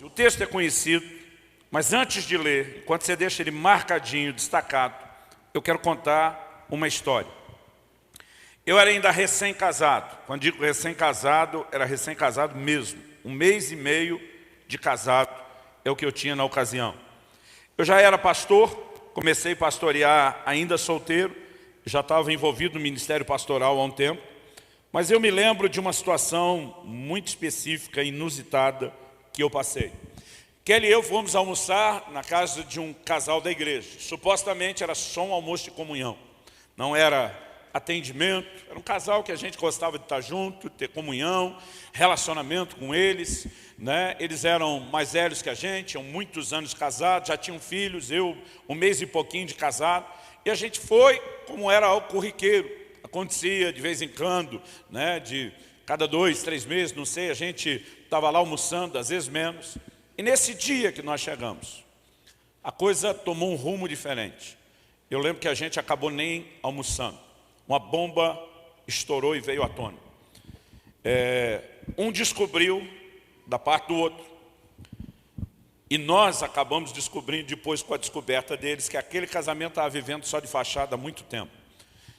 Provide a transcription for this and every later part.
O texto é conhecido, mas antes de ler, enquanto você deixa ele marcadinho, destacado, eu quero contar uma história. Eu era ainda recém-casado. Quando digo recém-casado, era recém-casado mesmo. 1 mês e meio de casado é o que eu tinha na ocasião. Eu já era pastor, comecei a pastorear ainda solteiro, já estava envolvido no ministério pastoral há um tempo, mas eu me lembro de uma situação muito específica, inusitada, que eu passei. Kelly e eu fomos almoçar na casa de um casal da igreja. Supostamente era só um almoço de comunhão. Não era atendimento. Era um casal que a gente gostava de estar junto, ter comunhão, relacionamento com eles, né? Eles eram mais velhos que a gente, tinham muitos anos de casado, já tinham filhos, eu 1 mês e pouquinho de casado. E a gente foi como era algo corriqueiro. Acontecia de vez em quando, né? De cada 2, 3 meses, não sei, a gente estava lá almoçando, às vezes menos. E nesse dia que nós chegamos, a coisa tomou um rumo diferente. Eu lembro que a gente acabou nem almoçando. Uma bomba estourou e veio à tona. Um descobriu da parte do outro. E nós acabamos descobrindo depois com a descoberta deles que aquele casamento estava vivendo só de fachada há muito tempo.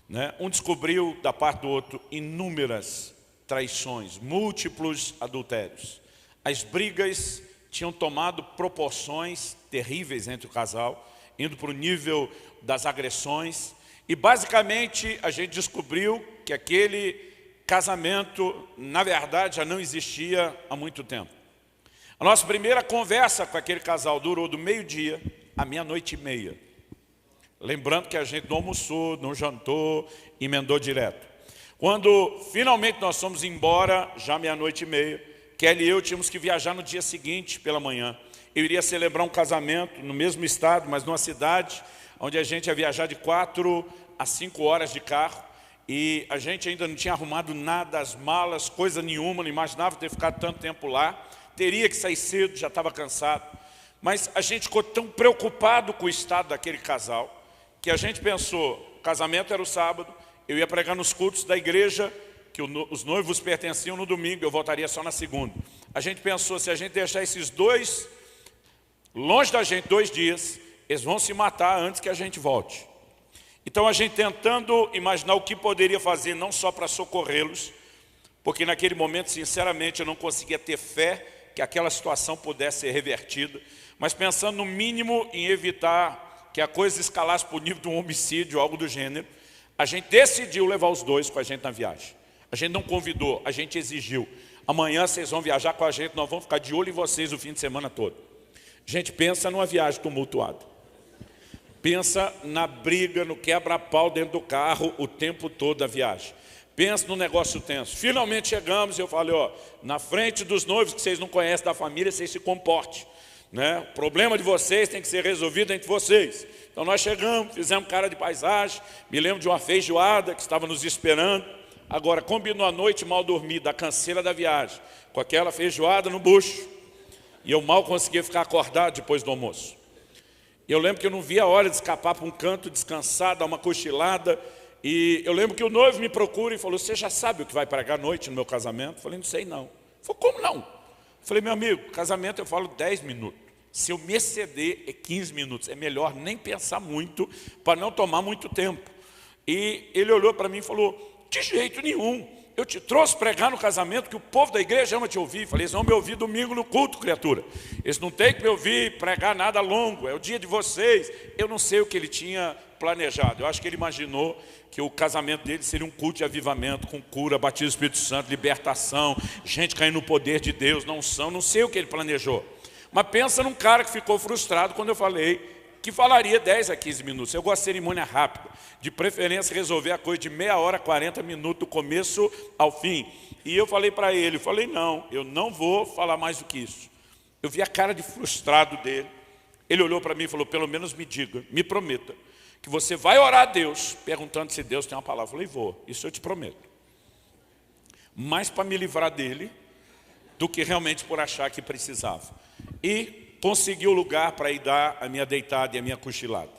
Né? Um descobriu da parte do outro inúmeras traições, múltiplos adultérios. As brigas tinham tomado proporções terríveis entre o casal, indo para o nível das agressões. E basicamente a gente descobriu que aquele casamento, na verdade, já não existia há muito tempo. A nossa primeira conversa com aquele casal durou do meio-dia à 00:30. Lembrando que a gente não almoçou, não jantou, emendou direto. Quando finalmente nós fomos embora, já 00:30, Kelly e eu tínhamos que viajar no dia seguinte pela manhã. Eu iria celebrar um casamento no mesmo estado, mas numa cidade onde a gente ia viajar de 4 a 5 horas de carro. E a gente ainda não tinha arrumado nada, as malas, coisa nenhuma, não imaginava ter ficado tanto tempo lá. Teria que sair cedo, já estava cansado. Mas a gente ficou tão preocupado com o estado daquele casal, que a gente pensou, o casamento era o sábado, eu ia pregar nos cultos da igreja, que os noivos pertenciam no domingo, eu voltaria só na segunda. A gente pensou, se a gente deixar esses dois longe da gente 2 dias, eles vão se matar antes que a gente volte. Então a gente tentando imaginar o que poderia fazer, não só para socorrê-los, porque naquele momento, sinceramente, eu não conseguia ter fé que aquela situação pudesse ser revertida, mas pensando no mínimo em evitar que a coisa escalasse para o nível de um homicídio, algo do gênero, a gente decidiu levar os dois com a gente na viagem. A gente não convidou, a gente exigiu. Amanhã vocês vão viajar com a gente, nós vamos ficar de olho em vocês o fim de semana todo. A gente pensa numa viagem tumultuada. Pensa na briga, no quebra-pau dentro do carro o tempo todo da viagem. Pensa no negócio tenso. Finalmente chegamos e eu falei, ó, na frente dos noivos que vocês não conhecem da família, vocês se comportem. Né? O problema de vocês tem que ser resolvido entre vocês. Então nós chegamos, fizemos cara de paisagem, me lembro de uma feijoada que estava nos esperando. Agora, combinou a noite mal dormida, a canseira da viagem, com aquela feijoada no bucho. E eu mal conseguia ficar acordado depois do almoço. Eu lembro que eu não via a hora de escapar para um canto, descansar, dar uma cochilada. E eu lembro que o noivo me procura e falou, você já sabe o que vai pregar à noite no meu casamento? Eu falei, não sei não. Ele falou, como não? Eu falei, meu amigo, casamento eu falo 10 minutos. Se eu me exceder é 15 minutos. É melhor nem pensar muito para não tomar muito tempo. E ele olhou para mim e falou, de jeito nenhum. Eu te trouxe pregar no casamento que o povo da igreja ama te ouvir. Falei, eles vão me ouvir domingo no culto, criatura. Eles não têm que me ouvir pregar nada longo. É o dia de vocês. Eu não sei o que ele tinha planejado. Eu acho que ele imaginou que o casamento dele seria um culto de avivamento, com cura, batismo do Espírito Santo, libertação, gente caindo no poder de Deus, não sei o que ele planejou. Mas pensa num cara que ficou frustrado quando eu falei que falaria 10 a 15 minutos. Eu gosto de cerimônia rápida, de preferência resolver a coisa de meia hora, 40 minutos, do começo ao fim. E eu falei para ele, não, eu não vou falar mais do que isso. Eu vi a cara de frustrado dele. Ele olhou para mim e falou, pelo menos me diga, me prometa, que você vai orar a Deus, perguntando se Deus tem uma palavra. Eu falei, vou, isso eu te prometo. Mais para me livrar dele, do que realmente por achar que precisava. E consegui o lugar para ir dar a minha deitada e a minha cochilada.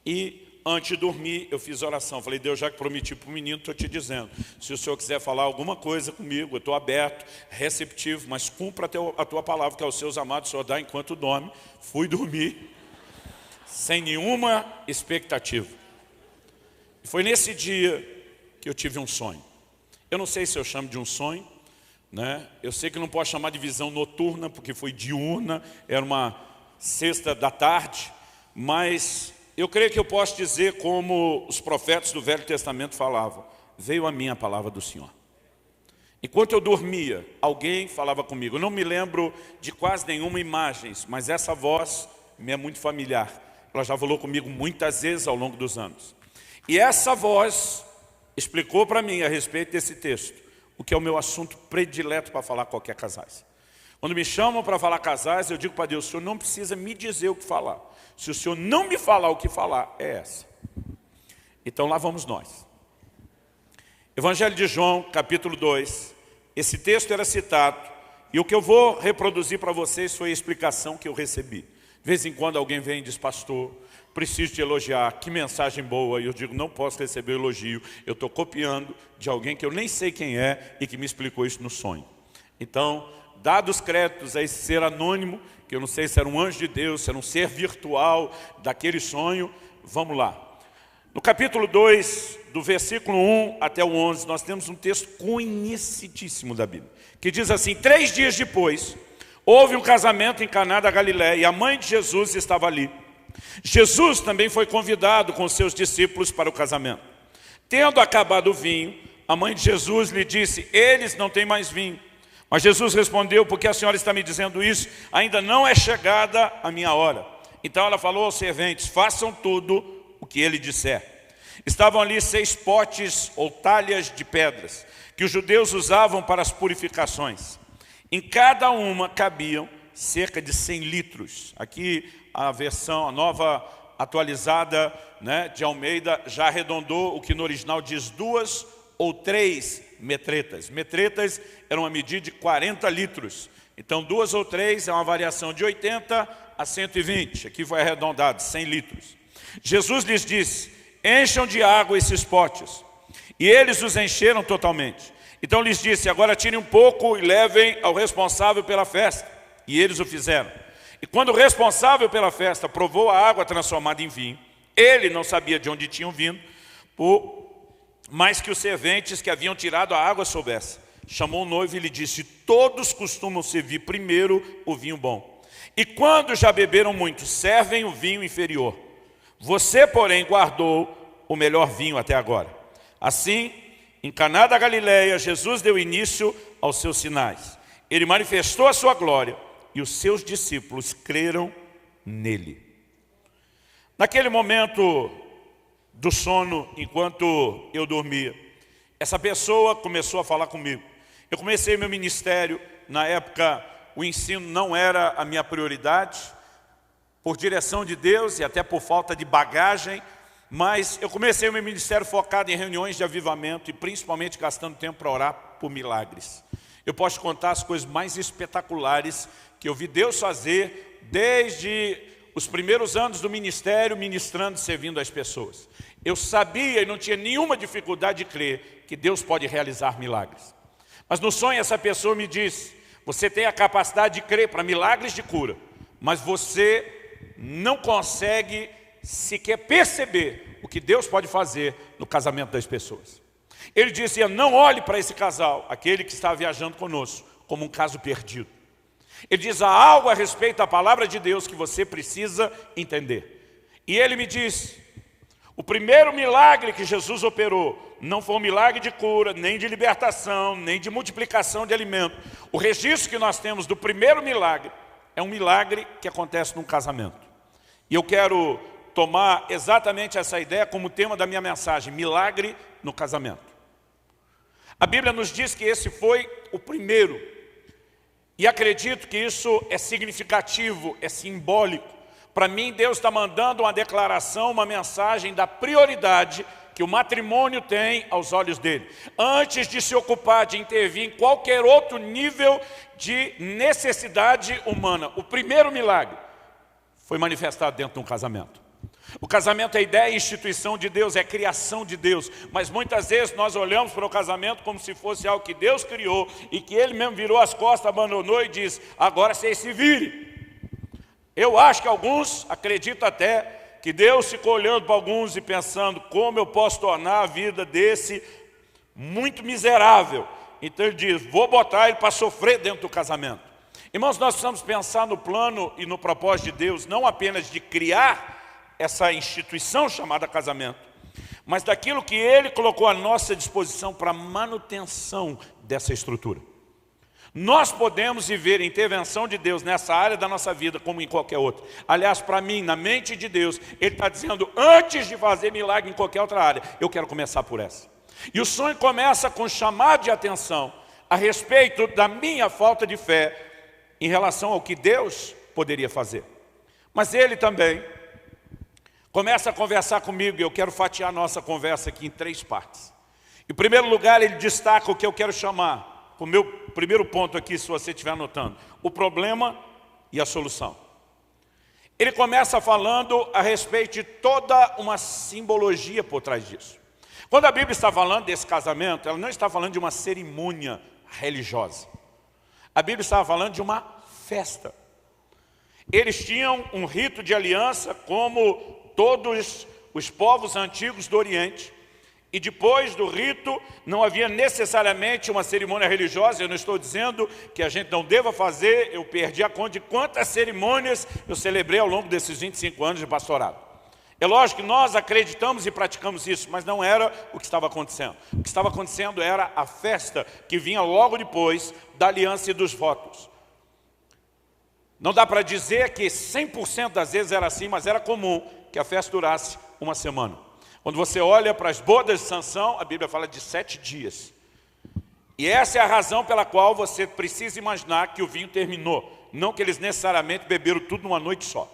E antes de dormir, eu fiz oração. Falei, Deus, já que prometi para o menino, estou te dizendo. Se o Senhor quiser falar alguma coisa comigo, eu estou aberto, receptivo, mas cumpra a tua palavra, que aos seus amados o Senhor dá enquanto dorme. Fui dormir, sem nenhuma expectativa. E foi nesse dia que eu tive um sonho. Eu não sei se eu chamo de um sonho, né? Eu sei que não posso chamar de visão noturna, porque foi diurna, era uma sexta da tarde, mas eu creio que eu posso dizer como os profetas do Velho Testamento falavam: veio a mim a palavra do Senhor. Enquanto eu dormia, alguém falava comigo. Eu não me lembro de quase nenhuma imagem, mas essa voz me é muito familiar. Ela já falou comigo muitas vezes ao longo dos anos. E essa voz explicou para mim a respeito desse texto, o que é o meu assunto predileto para falar qualquer casais. Quando me chamam para falar casais, eu digo para Deus: o Senhor não precisa me dizer o que falar. Se o Senhor não me falar o que falar, é essa. Então lá vamos nós. Evangelho de João, capítulo 2. Esse texto era citado, e o que eu vou reproduzir para vocês foi a explicação que eu recebi. De vez em quando alguém vem e diz: pastor, preciso te elogiar, que mensagem boa. E eu digo: não posso receber elogio, eu estou copiando de alguém que eu nem sei quem é e que me explicou isso no sonho. Então, dados créditos a esse ser anônimo, que eu não sei se era um anjo de Deus, se era um ser virtual daquele sonho, vamos lá. No capítulo 2, do versículo 1 até o 11, nós temos um texto conhecidíssimo da Bíblia, que diz assim: 3 dias depois, houve um casamento em Caná da Galileia, e a mãe de Jesus estava ali. Jesus também foi convidado com seus discípulos para o casamento. Tendo acabado o vinho, a mãe de Jesus lhe disse: eles não têm mais vinho. Mas Jesus respondeu: por que a senhora está me dizendo isso? Ainda não é chegada a minha hora. Então ela falou aos serventes: façam tudo o que ele disser. Estavam ali 6 potes ou talhas de pedras, que os judeus usavam para as purificações. Em cada uma cabiam cerca de 100 litros. Aqui a versão, a nova atualizada, né, de Almeida, já arredondou o que no original diz 2 ou 3 metretas. Metretas era uma medida de 40 litros. Então 2 ou 3 é uma variação de 80 a 120. Aqui foi arredondado, 100 litros. Jesus lhes disse: encham de água esses potes. E eles os encheram totalmente. Então lhes disse: agora tirem um pouco e levem ao responsável pela festa. E eles o fizeram. E quando o responsável pela festa provou a água transformada em vinho, ele não sabia de onde tinham vindo, mas que os serventes que haviam tirado a água soubessem. Chamou o noivo e lhe disse: todos costumam servir primeiro o vinho bom. E quando já beberam muito, servem o vinho inferior. Você, porém, guardou o melhor vinho até agora. Assim, em Caná da Galileia, Jesus deu início aos seus sinais. Ele manifestou a sua glória e os seus discípulos creram nele. Naquele momento do sono, enquanto eu dormia, essa pessoa começou a falar comigo. Eu comecei meu ministério, na época o ensino não era a minha prioridade, por direção de Deus e até por falta de bagagem, mas eu comecei o meu ministério focado em reuniões de avivamento e principalmente gastando tempo para orar por milagres. Eu posso contar as coisas mais espetaculares que eu vi Deus fazer desde os primeiros anos do ministério, ministrando e servindo as pessoas. Eu sabia e não tinha nenhuma dificuldade de crer que Deus pode realizar milagres. Mas no sonho essa pessoa me disse: você tem a capacidade de crer para milagres de cura, mas você não consegue sequer perceber o que Deus pode fazer no casamento das pessoas. Ele disse: não olhe para esse casal, aquele que está viajando conosco, como um caso perdido. Ele diz: há algo a respeito da palavra de Deus que você precisa entender. E ele me disse: o primeiro milagre que Jesus operou não foi um milagre de cura, nem de libertação, nem de multiplicação de alimento. O registro que nós temos do primeiro milagre é um milagre que acontece num casamento. E eu quero tomar exatamente essa ideia como tema da minha mensagem: milagre no casamento. A Bíblia nos diz que esse foi o primeiro. E acredito que isso é significativo, é simbólico. Para mim, Deus está mandando uma declaração, uma mensagem da prioridade que o matrimônio tem aos olhos dele. Antes de se ocupar de intervir em qualquer outro nível de necessidade humana. O primeiro milagre foi manifestado dentro de um casamento. O casamento é ideia e instituição de Deus, é criação de Deus. Mas muitas vezes nós olhamos para o casamento como se fosse algo que Deus criou e que Ele mesmo virou as costas, abandonou e diz, agora vocês se virem. Eu acho que alguns acreditam até que Deus ficou olhando para alguns e pensando como eu posso tornar a vida desse muito miserável. Então Ele diz, vou botar ele para sofrer dentro do casamento. Irmãos, nós precisamos pensar no plano e no propósito de Deus, não apenas de criar essa instituição chamada casamento, mas daquilo que Ele colocou à nossa disposição para a manutenção dessa estrutura. Nós podemos viver a intervenção de Deus nessa área da nossa vida como em qualquer outra. Aliás, para mim, na mente de Deus, Ele está dizendo, antes de fazer milagre em qualquer outra área, eu quero começar por essa. E o sonho começa com um chamado de atenção a respeito da minha falta de fé em relação ao que Deus poderia fazer. Mas Ele também começa a conversar comigo, e eu quero fatiar a nossa conversa aqui em 3 partes. Em primeiro lugar, Ele destaca o que eu quero chamar, o meu primeiro ponto aqui, se você estiver anotando, o problema e a solução. Ele começa falando a respeito de toda uma simbologia por trás disso. Quando a Bíblia está falando desse casamento, ela não está falando de uma cerimônia religiosa. A Bíblia estava falando de uma festa. Eles tinham um rito de aliança como todos os povos antigos do Oriente. E depois do rito, não havia necessariamente uma cerimônia religiosa. Eu não estou dizendo que a gente não deva fazer, eu perdi a conta de quantas cerimônias eu celebrei ao longo desses 25 anos de pastorado. É lógico que nós acreditamos e praticamos isso, mas não era o que estava acontecendo. O que estava acontecendo era a festa que vinha logo depois da aliança e dos votos. Não dá para dizer que 100% das vezes era assim, mas era comum que a festa durasse uma semana. Quando você olha para as bodas de Sansão, a Bíblia fala de 7 dias. E essa é a razão pela qual você precisa imaginar que o vinho terminou. Não que eles necessariamente beberam tudo numa noite só.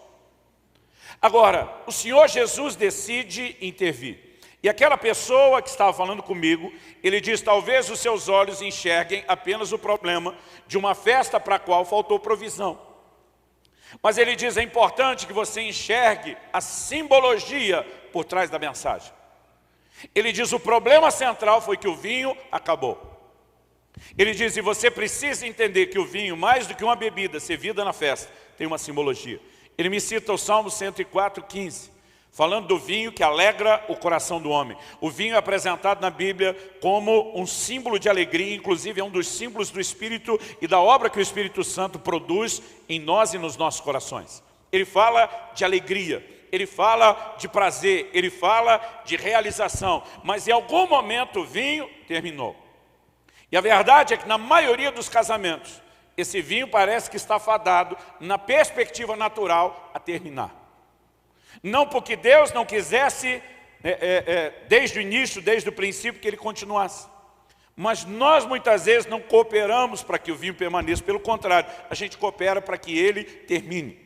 Agora, o Senhor Jesus decide intervir. E aquela pessoa que estava falando comigo, ele diz, talvez os seus olhos enxerguem apenas o problema de uma festa para a qual faltou provisão. Mas ele diz, é importante que você enxergue a simbologia por trás da mensagem. Ele diz, o problema central foi que o vinho acabou. Ele diz, e você precisa entender que o vinho, mais do que uma bebida servida na festa, tem uma simbologia. Ele me cita o Salmo 104:15, falando do vinho que alegra o coração do homem. O vinho é apresentado na Bíblia como um símbolo de alegria, inclusive é um dos símbolos do Espírito e da obra que o Espírito Santo produz em nós e nos nossos corações. Ele fala de alegria, ele fala de prazer, ele fala de realização, mas em algum momento o vinho terminou. E a verdade é que na maioria dos casamentos, esse vinho parece que está fadado, na perspectiva natural, a terminar. Não porque Deus não quisesse, desde o início, desde o princípio, que ele continuasse. Mas nós muitas vezes não cooperamos para que o vinho permaneça. Pelo contrário, a gente coopera para que ele termine.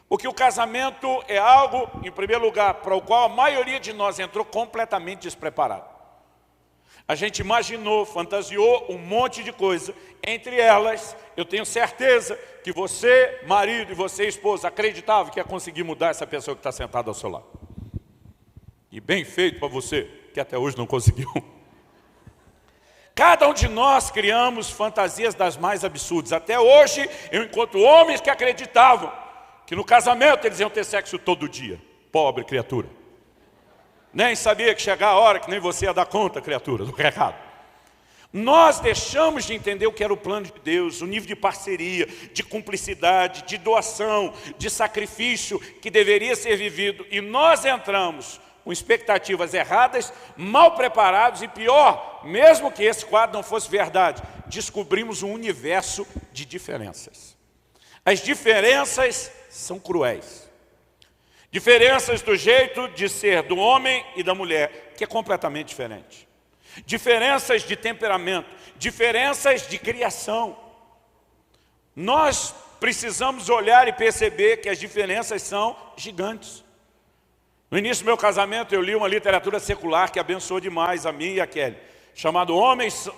Porque o casamento é algo, em primeiro lugar, para o qual a maioria de nós entrou completamente despreparado. A gente imaginou, fantasiou um monte de coisa. Entre elas, eu tenho certeza que você, marido, e você, esposa, acreditava que ia conseguir mudar essa pessoa que está sentada ao seu lado. E bem feito para você, que até hoje não conseguiu. Cada um de nós criamos fantasias das mais absurdas. Até hoje, eu encontro homens que acreditavam que no casamento eles iam ter sexo todo dia. Pobre criatura. Nem sabia que chegar a hora que nem você ia dar conta, criatura, do recado. Nós deixamos de entender o que era o plano de Deus, o nível de parceria, de cumplicidade, de doação, de sacrifício que deveria ser vivido. E nós entramos com expectativas erradas, mal preparados e pior, mesmo que esse quadro não fosse verdade, descobrimos um universo de diferenças. As diferenças são cruéis. Diferenças do jeito de ser do homem e da mulher, que é completamente diferente. Diferenças de temperamento, diferenças de criação. Nós precisamos olhar e perceber que as diferenças são gigantes. No início do meu casamento, eu li uma literatura secular que abençoou demais a mim e a Kelly, chamado Homens,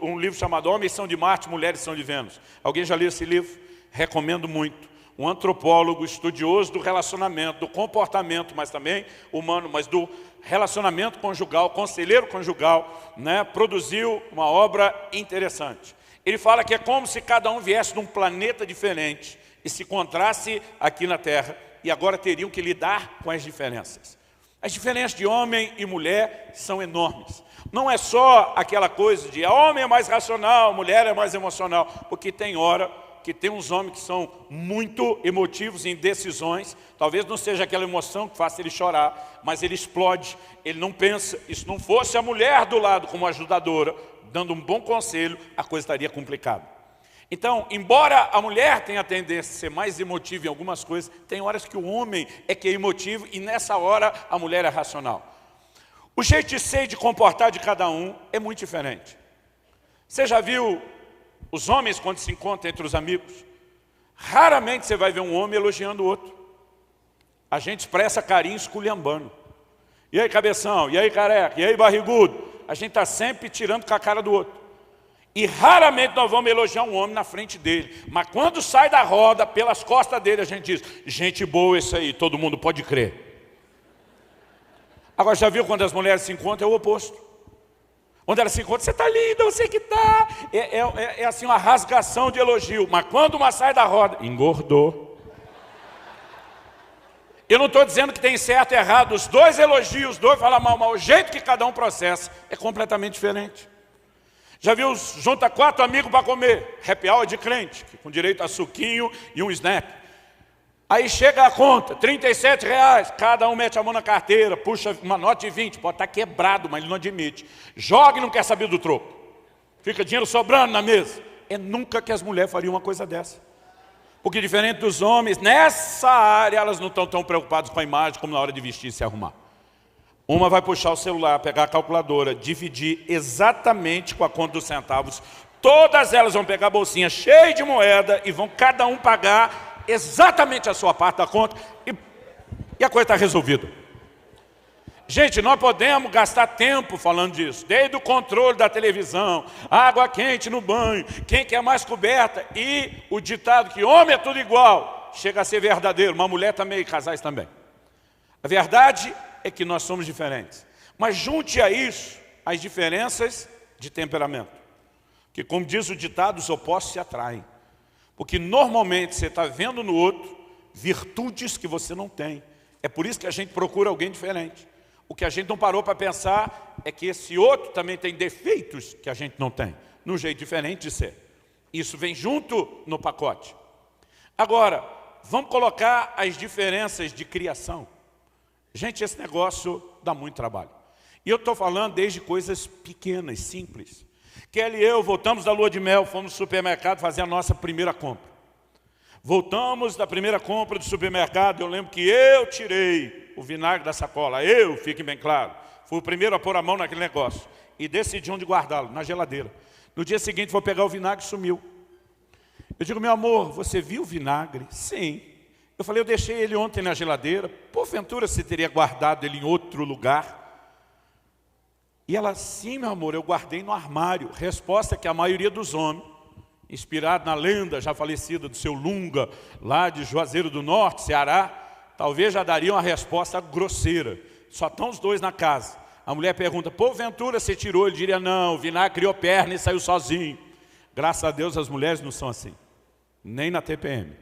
um livro chamado Homens são de Marte, Mulheres são de Vênus. Alguém já leu esse livro? Recomendo muito. um antropólogo estudioso do relacionamento, do comportamento, mas também humano, mas do relacionamento conjugal, conselheiro conjugal, né, produziu uma obra interessante. Ele fala que é como se cada um viesse de um planeta diferente e se encontrasse aqui na Terra e agora teriam que lidar com as diferenças. As diferenças de homem e mulher são enormes. Não é só aquela coisa de homem é mais racional, mulher é mais emocional, porque tem hora que tem uns homens que são muito emotivos em decisões, talvez não seja aquela emoção que faça ele chorar, mas ele explode, ele não pensa. E se não fosse a mulher do lado como ajudadora, dando um bom conselho, a coisa estaria complicada. Então, embora a mulher tenha a tendência a ser mais emotiva em algumas coisas, tem horas que o homem é que é emotivo e nessa hora a mulher é racional. O jeito de ser e de comportar de cada um é muito diferente. Você já viu os homens quando se encontram entre os amigos? Raramente você vai ver um homem elogiando o outro. A gente expressa carinho esculhambando. E aí, cabeção? E aí, careca? E aí, barrigudo? A gente está sempre tirando com a cara do outro. E raramente nós vamos elogiar um homem na frente dele. Mas quando sai da roda, pelas costas dele, a gente diz, gente boa esse aí, todo mundo pode crer. Agora, já viu quando as mulheres se encontram? É o oposto. Quando elas se encontram, você está linda, você que está. É assim uma rasgação de elogio. Mas quando uma sai da roda, engordou. Eu não estou dizendo que tem certo e errado. Os dois elogios, os dois falam mal, mas o jeito que cada um processa é completamente diferente. Já viu, junta 4 amigos para comer, happy hour de crente, com direito a suquinho e um snap. Aí chega a conta, R$37, cada um mete a mão na carteira, puxa uma nota de 20, pode estar quebrado, mas ele não admite. Joga e não quer saber do troco. Fica dinheiro sobrando na mesa. É nunca que as mulheres fariam uma coisa dessa. Porque diferente dos homens, nessa área elas não estão tão preocupadas com a imagem como na hora de vestir e se arrumar. Uma vai puxar o celular, pegar a calculadora, dividir exatamente com a conta dos centavos. Todas elas vão pegar a bolsinha cheia de moeda e vão cada um pagar exatamente a sua parte da conta e a coisa está resolvida. Gente, nós podemos gastar tempo falando disso, desde o controle da televisão, água quente no banho, quem quer mais coberta, e o ditado que homem é tudo igual, chega a ser verdadeiro, uma mulher também e casais também. A verdade é que nós somos diferentes, mas junte a isso as diferenças de temperamento, que como diz o ditado, os opostos se atraem. Porque normalmente você está vendo no outro virtudes que você não tem. É por isso que a gente procura alguém diferente. O que a gente não parou para pensar é que esse outro também tem defeitos que a gente não tem, num jeito diferente de ser. Isso vem junto no pacote. Agora, vamos colocar as diferenças de criação. Gente, esse negócio dá muito trabalho. E eu estou falando desde coisas pequenas, simples. Kelly e eu voltamos da lua de mel, fomos no supermercado fazer a nossa primeira compra. Voltamos da primeira compra do supermercado, eu lembro que eu tirei o vinagre da sacola, fique bem claro. Fui o primeiro a pôr a mão naquele negócio e decidi onde guardá-lo, na geladeira. No dia seguinte vou pegar o vinagre e sumiu. Eu digo, meu amor, você viu o vinagre? Sim. Eu falei, eu deixei ele ontem na geladeira, porventura você teria guardado ele em outro lugar? E ela, sim, meu amor, eu guardei no armário. Resposta que a maioria dos homens, inspirado na lenda já falecida do seu Lunga, lá de Juazeiro do Norte, Ceará, talvez já dariam a resposta grosseira. Só estão os dois na casa. A mulher pergunta, porventura você tirou? Ele diria, não, o vinagre criou perna e saiu sozinho. Graças a Deus as mulheres não são assim, nem na TPM.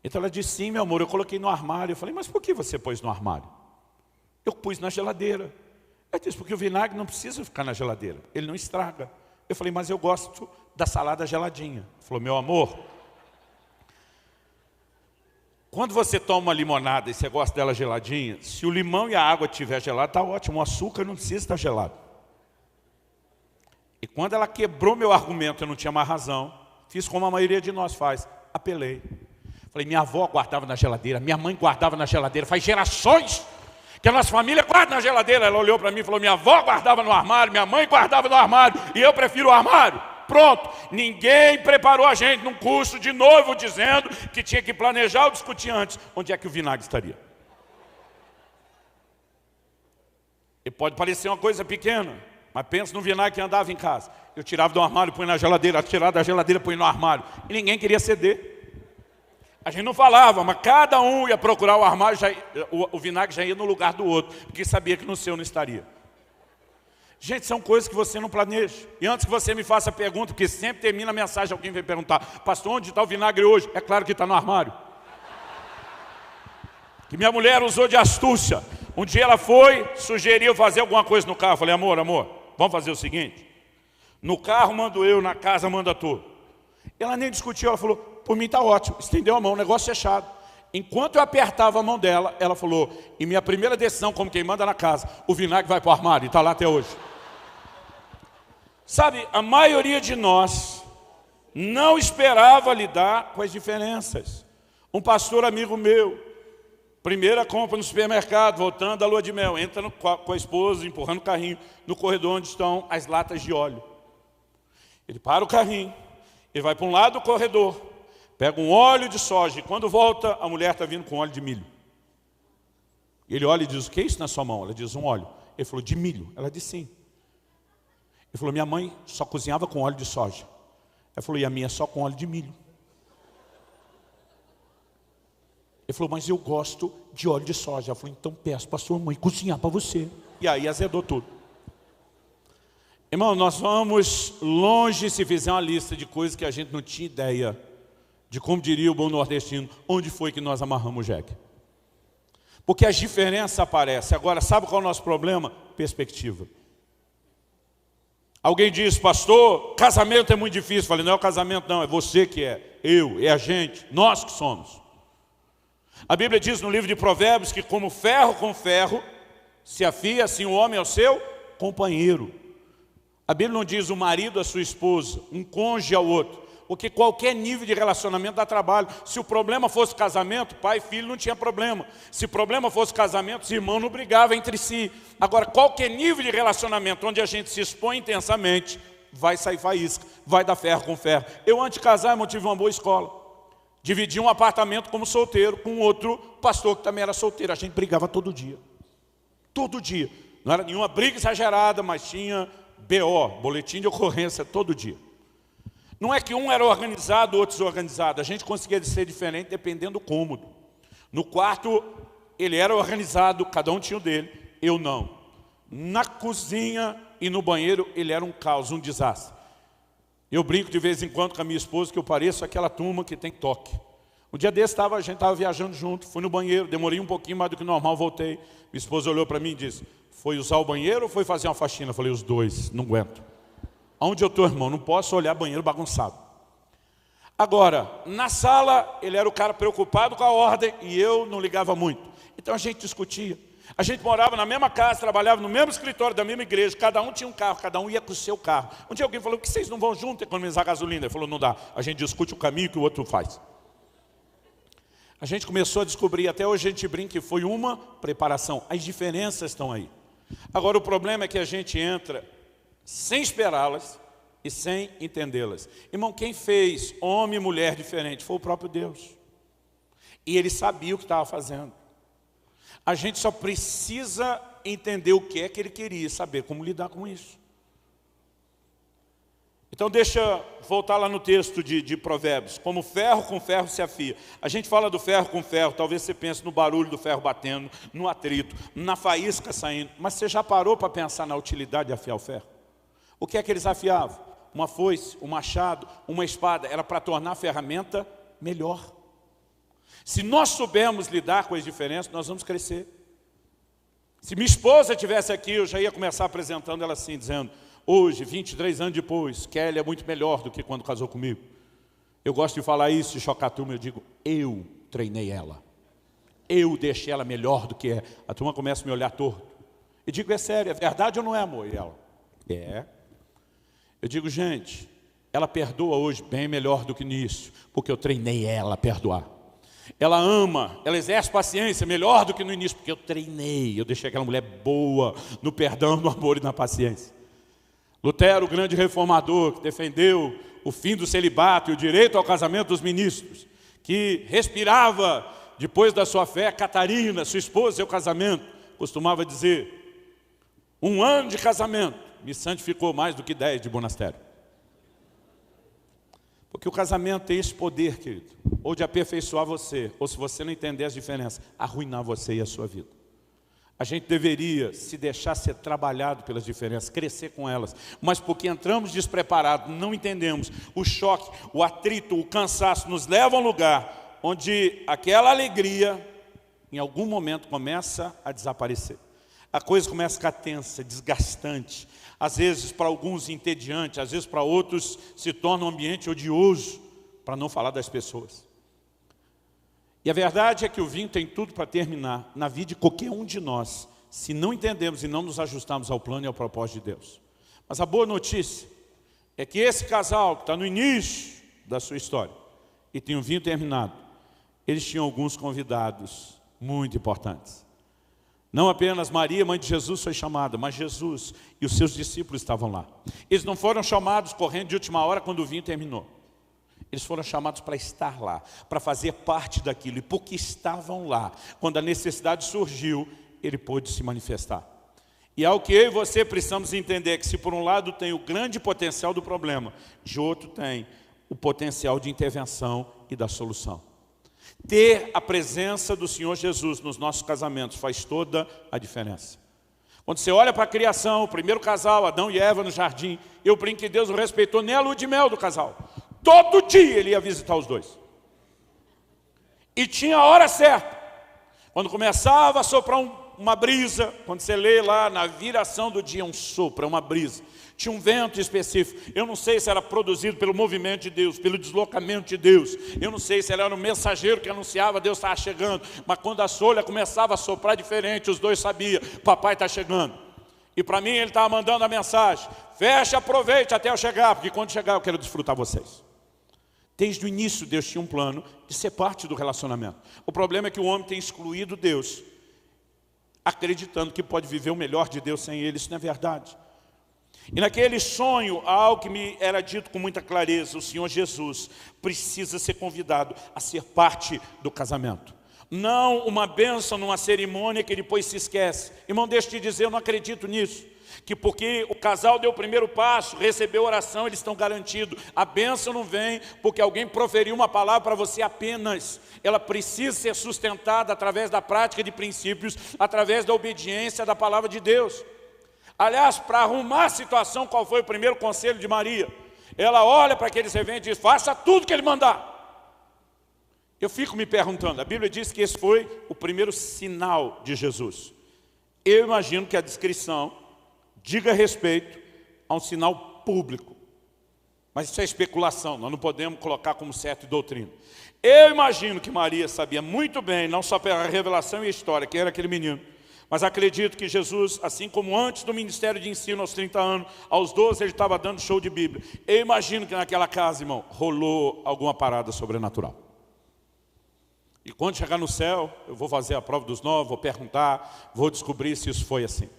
Então ela disse, sim, meu amor, eu coloquei no armário. Eu falei, mas por que você pôs no armário? Eu pus na geladeira. Ela disse, porque o vinagre não precisa ficar na geladeira, ele não estraga. Eu falei, mas eu gosto da salada geladinha. Ela falou, meu amor, quando você toma uma limonada e você gosta dela geladinha, se o limão e a água estiver gelado, está ótimo, o açúcar não precisa estar gelado. E quando ela quebrou meu argumento, eu não tinha mais razão, fiz como a maioria de nós faz, apelei. Falei, minha avó guardava na geladeira, minha mãe guardava na geladeira, faz gerações que a nossa família guarda na geladeira. Ela olhou para mim e falou, minha avó guardava no armário, minha mãe guardava no armário, e eu prefiro o armário. Pronto, ninguém preparou a gente num curso de novo, dizendo que tinha que planejar ou discutir antes onde é que o vinagre estaria. E pode parecer uma coisa pequena, mas pensa no vinagre que andava em casa. Eu tirava do armário, punha na geladeira, tirava da geladeira, punha no armário, e ninguém queria ceder. A gente não falava, mas cada um ia procurar o armário, o vinagre já ia no lugar do outro, porque sabia que no seu não estaria. Gente, são coisas que você não planeja. E antes que você me faça a pergunta, porque sempre termina a mensagem, alguém vem perguntar: pastor, onde está o vinagre hoje? É claro que está no armário. Que minha mulher usou de astúcia. Um dia ela foi, sugeriu fazer alguma coisa no carro. Eu falei: amor, vamos fazer o seguinte. No carro mando eu, na casa manda tu. Ela nem discutiu, ela falou: por mim está ótimo. Estendeu a mão, negócio fechado. Enquanto eu apertava a mão dela, ela falou: e minha primeira decisão, como quem manda na casa, o vinagre vai para o armário, e está lá até hoje. Sabe, a maioria de nós não esperava lidar com as diferenças. Um pastor amigo meu, primeira compra no supermercado, voltando da lua de mel, entra com a esposa, empurrando o carrinho, no corredor onde estão as latas de óleo. Ele para o carrinho, ele vai para um lado do corredor, pega um óleo de soja, e quando volta, a mulher está vindo com óleo de milho. Ele olha e diz: o que é isso na sua mão? Ela diz: um óleo. Ele falou: de milho? Ela disse: sim. Ele falou: minha mãe só cozinhava com óleo de soja. Ela falou: e a minha só com óleo de milho. Ele falou: mas eu gosto de óleo de soja. Ela falou: então peço para sua mãe cozinhar para você. E aí azedou tudo. Irmão, nós vamos longe se fizer uma lista de coisas que a gente não tinha ideia de, como diria o bom nordestino, onde foi que nós amarramos o jegue. Porque as diferenças aparecem. Agora, sabe qual é o nosso problema? Perspectiva. Alguém diz: pastor, casamento é muito difícil. Eu falei: não é o casamento não, é você que é, eu, é a gente, nós que somos. A Bíblia diz no livro de Provérbios que como ferro com ferro se afia, assim o homem é o seu companheiro. A Bíblia não diz o marido à sua esposa, um cônjuge ao outro, porque qualquer nível de relacionamento dá trabalho. Se o problema fosse casamento, pai e filho não tinha problema. Se o problema fosse casamento, os irmãos não brigavam entre si. Agora, qualquer nível de relacionamento onde a gente se expõe intensamente, vai sair faísca, vai dar ferro com ferro. Eu, antes de casar, irmão, tive uma boa escola. Dividi um apartamento como solteiro com outro pastor que também era solteiro. A gente brigava todo dia. Todo dia. Não era nenhuma briga exagerada, mas tinha BO, boletim de ocorrência, todo dia. Não é que um era organizado, outro desorganizado. A gente conseguia ser diferente dependendo do cômodo. No quarto, ele era organizado, cada um tinha o dele, eu não. Na cozinha e no banheiro, ele era um caos, um desastre. Eu brinco de vez em quando com a minha esposa que eu pareço aquela turma que tem toque. Um dia desse, a gente estava viajando junto, fui no banheiro, demorei um pouquinho mais do que normal, voltei. Minha esposa olhou para mim e disse: foi usar o banheiro ou foi fazer uma faxina? Eu falei: os dois, não aguento. Aonde eu estou, irmão? Não posso olhar banheiro bagunçado. Agora, na sala, ele era o cara preocupado com a ordem e eu não ligava muito. Então a gente discutia. A gente morava na mesma casa, trabalhava no mesmo escritório da mesma igreja, cada um tinha um carro, cada um ia com o seu carro. Um dia alguém falou: por que vocês não vão juntos economizar gasolina? Ele falou: não dá, a gente discute o caminho que o outro faz. A gente começou a descobrir, até hoje a gente brinca que foi uma preparação. As diferenças estão aí. Agora o problema é que a gente entra sem esperá-las e sem entendê-las. Irmão, quem fez homem e mulher diferente foi o próprio Deus. E Ele sabia o que estava fazendo. A gente só precisa entender o que é que Ele queria, saber como lidar com isso. Então deixa voltar lá no texto de Provérbios. Como ferro com ferro se afia. A gente fala do ferro com ferro, talvez você pense no barulho do ferro batendo, no atrito, na faísca saindo. Mas você já parou para pensar na utilidade de afiar o ferro? O que é que eles afiavam? Uma foice, um machado, uma espada. Era para tornar a ferramenta melhor. Se nós soubermos lidar com as diferenças, nós vamos crescer. Se minha esposa estivesse aqui, eu já ia começar apresentando ela assim, dizendo: hoje, 23 anos depois, Kelly é muito melhor do que quando casou comigo. Eu gosto de falar isso, de chocar a turma, eu digo: eu treinei ela. Eu deixei ela melhor do que é. A turma começa a me olhar torto. E digo: é sério, é verdade ou não é, amor? E ela: é. Eu digo: gente, ela perdoa hoje bem melhor do que nisso, porque eu treinei ela a perdoar. Ela ama, ela exerce paciência melhor do que no início, porque eu treinei, eu deixei aquela mulher boa no perdão, no amor e na paciência. Lutero, o grande reformador, que defendeu o fim do celibato e o direito ao casamento dos ministros, que respirava, depois da sua fé, Catarina, sua esposa, seu casamento, costumava dizer: 1 ano de casamento me santificou mais do que 10 de monastério. Porque o casamento tem esse poder, querido, ou de aperfeiçoar você, ou se você não entender as diferenças, arruinar você e a sua vida. A gente deveria se deixar ser trabalhado pelas diferenças, crescer com elas. Mas porque entramos despreparados, não entendemos, o choque, o atrito, o cansaço nos leva a um lugar onde aquela alegria, em algum momento, começa a desaparecer. A coisa começa a ficar tensa, desgastante. Às vezes para alguns entediante, às vezes para outros se torna um ambiente odioso, para não falar das pessoas. E a verdade é que o vinho tem tudo para terminar na vida de qualquer um de nós, se não entendemos e não nos ajustarmos ao plano e ao propósito de Deus. Mas a boa notícia é que esse casal que está no início da sua história e tem um vinho terminado, eles tinham alguns convidados muito importantes. Não apenas Maria, mãe de Jesus, foi chamada, mas Jesus e os seus discípulos estavam lá. Eles não foram chamados correndo de última hora quando o vinho terminou. Eles foram chamados para estar lá, para fazer parte daquilo. E porque estavam lá, quando a necessidade surgiu, ele pôde se manifestar. E é o que eu e você precisamos entender, que se por um lado tem o grande potencial do problema, de outro tem o potencial de intervenção e da solução. Ter a presença do Senhor Jesus nos nossos casamentos faz toda a diferença. Quando você olha para a criação, o primeiro casal, Adão e Eva no jardim, eu brinco que Deus o respeitou nem a lua de mel do casal. Todo dia ele ia visitar os dois. E tinha a hora certa. Quando começava a soprar uma brisa, quando você lê lá na viração do dia, um sopro, uma brisa. Tinha um vento específico. Eu não sei se era produzido pelo movimento de Deus, pelo deslocamento de Deus. Eu não sei se era um mensageiro que anunciava Deus estava chegando. Mas quando a solha começava a soprar diferente, os dois sabiam, papai está chegando. E para mim ele estava mandando a mensagem, feche, aproveite até eu chegar, porque quando chegar eu quero desfrutar vocês. Desde o início Deus tinha um plano de ser parte do relacionamento. O problema é que o homem tem excluído Deus, acreditando que pode viver o melhor de Deus sem ele. Isso não é verdade. E naquele sonho, algo que me era dito com muita clareza, o Senhor Jesus precisa ser convidado a ser parte do casamento. Não uma bênção numa cerimônia que depois se esquece. Irmão, deixa eu te dizer, eu não acredito nisso. Que porque o casal deu o primeiro passo, recebeu oração, eles estão garantidos. A bênção não vem porque alguém proferiu uma palavra para você apenas. Ela precisa ser sustentada através da prática de princípios, através da obediência da palavra de Deus. Aliás, para arrumar a situação, qual foi o primeiro conselho de Maria? Ela olha para aquele servente e diz, faça tudo que ele mandar. Eu fico me perguntando, a Bíblia diz que esse foi o primeiro sinal de Jesus. Eu imagino que a descrição diga respeito a um sinal público. Mas isso é especulação, nós não podemos colocar como certo e doutrina. Eu imagino que Maria sabia muito bem, não só pela revelação e a história, que era aquele menino, mas acredito que Jesus, assim como antes do ministério de ensino aos 30 anos, aos 12 ele estava dando show de Bíblia. Eu imagino que naquela casa, irmão, rolou alguma parada sobrenatural. E quando chegar no céu, eu vou fazer a prova dos 9, vou perguntar, vou descobrir se isso foi assim.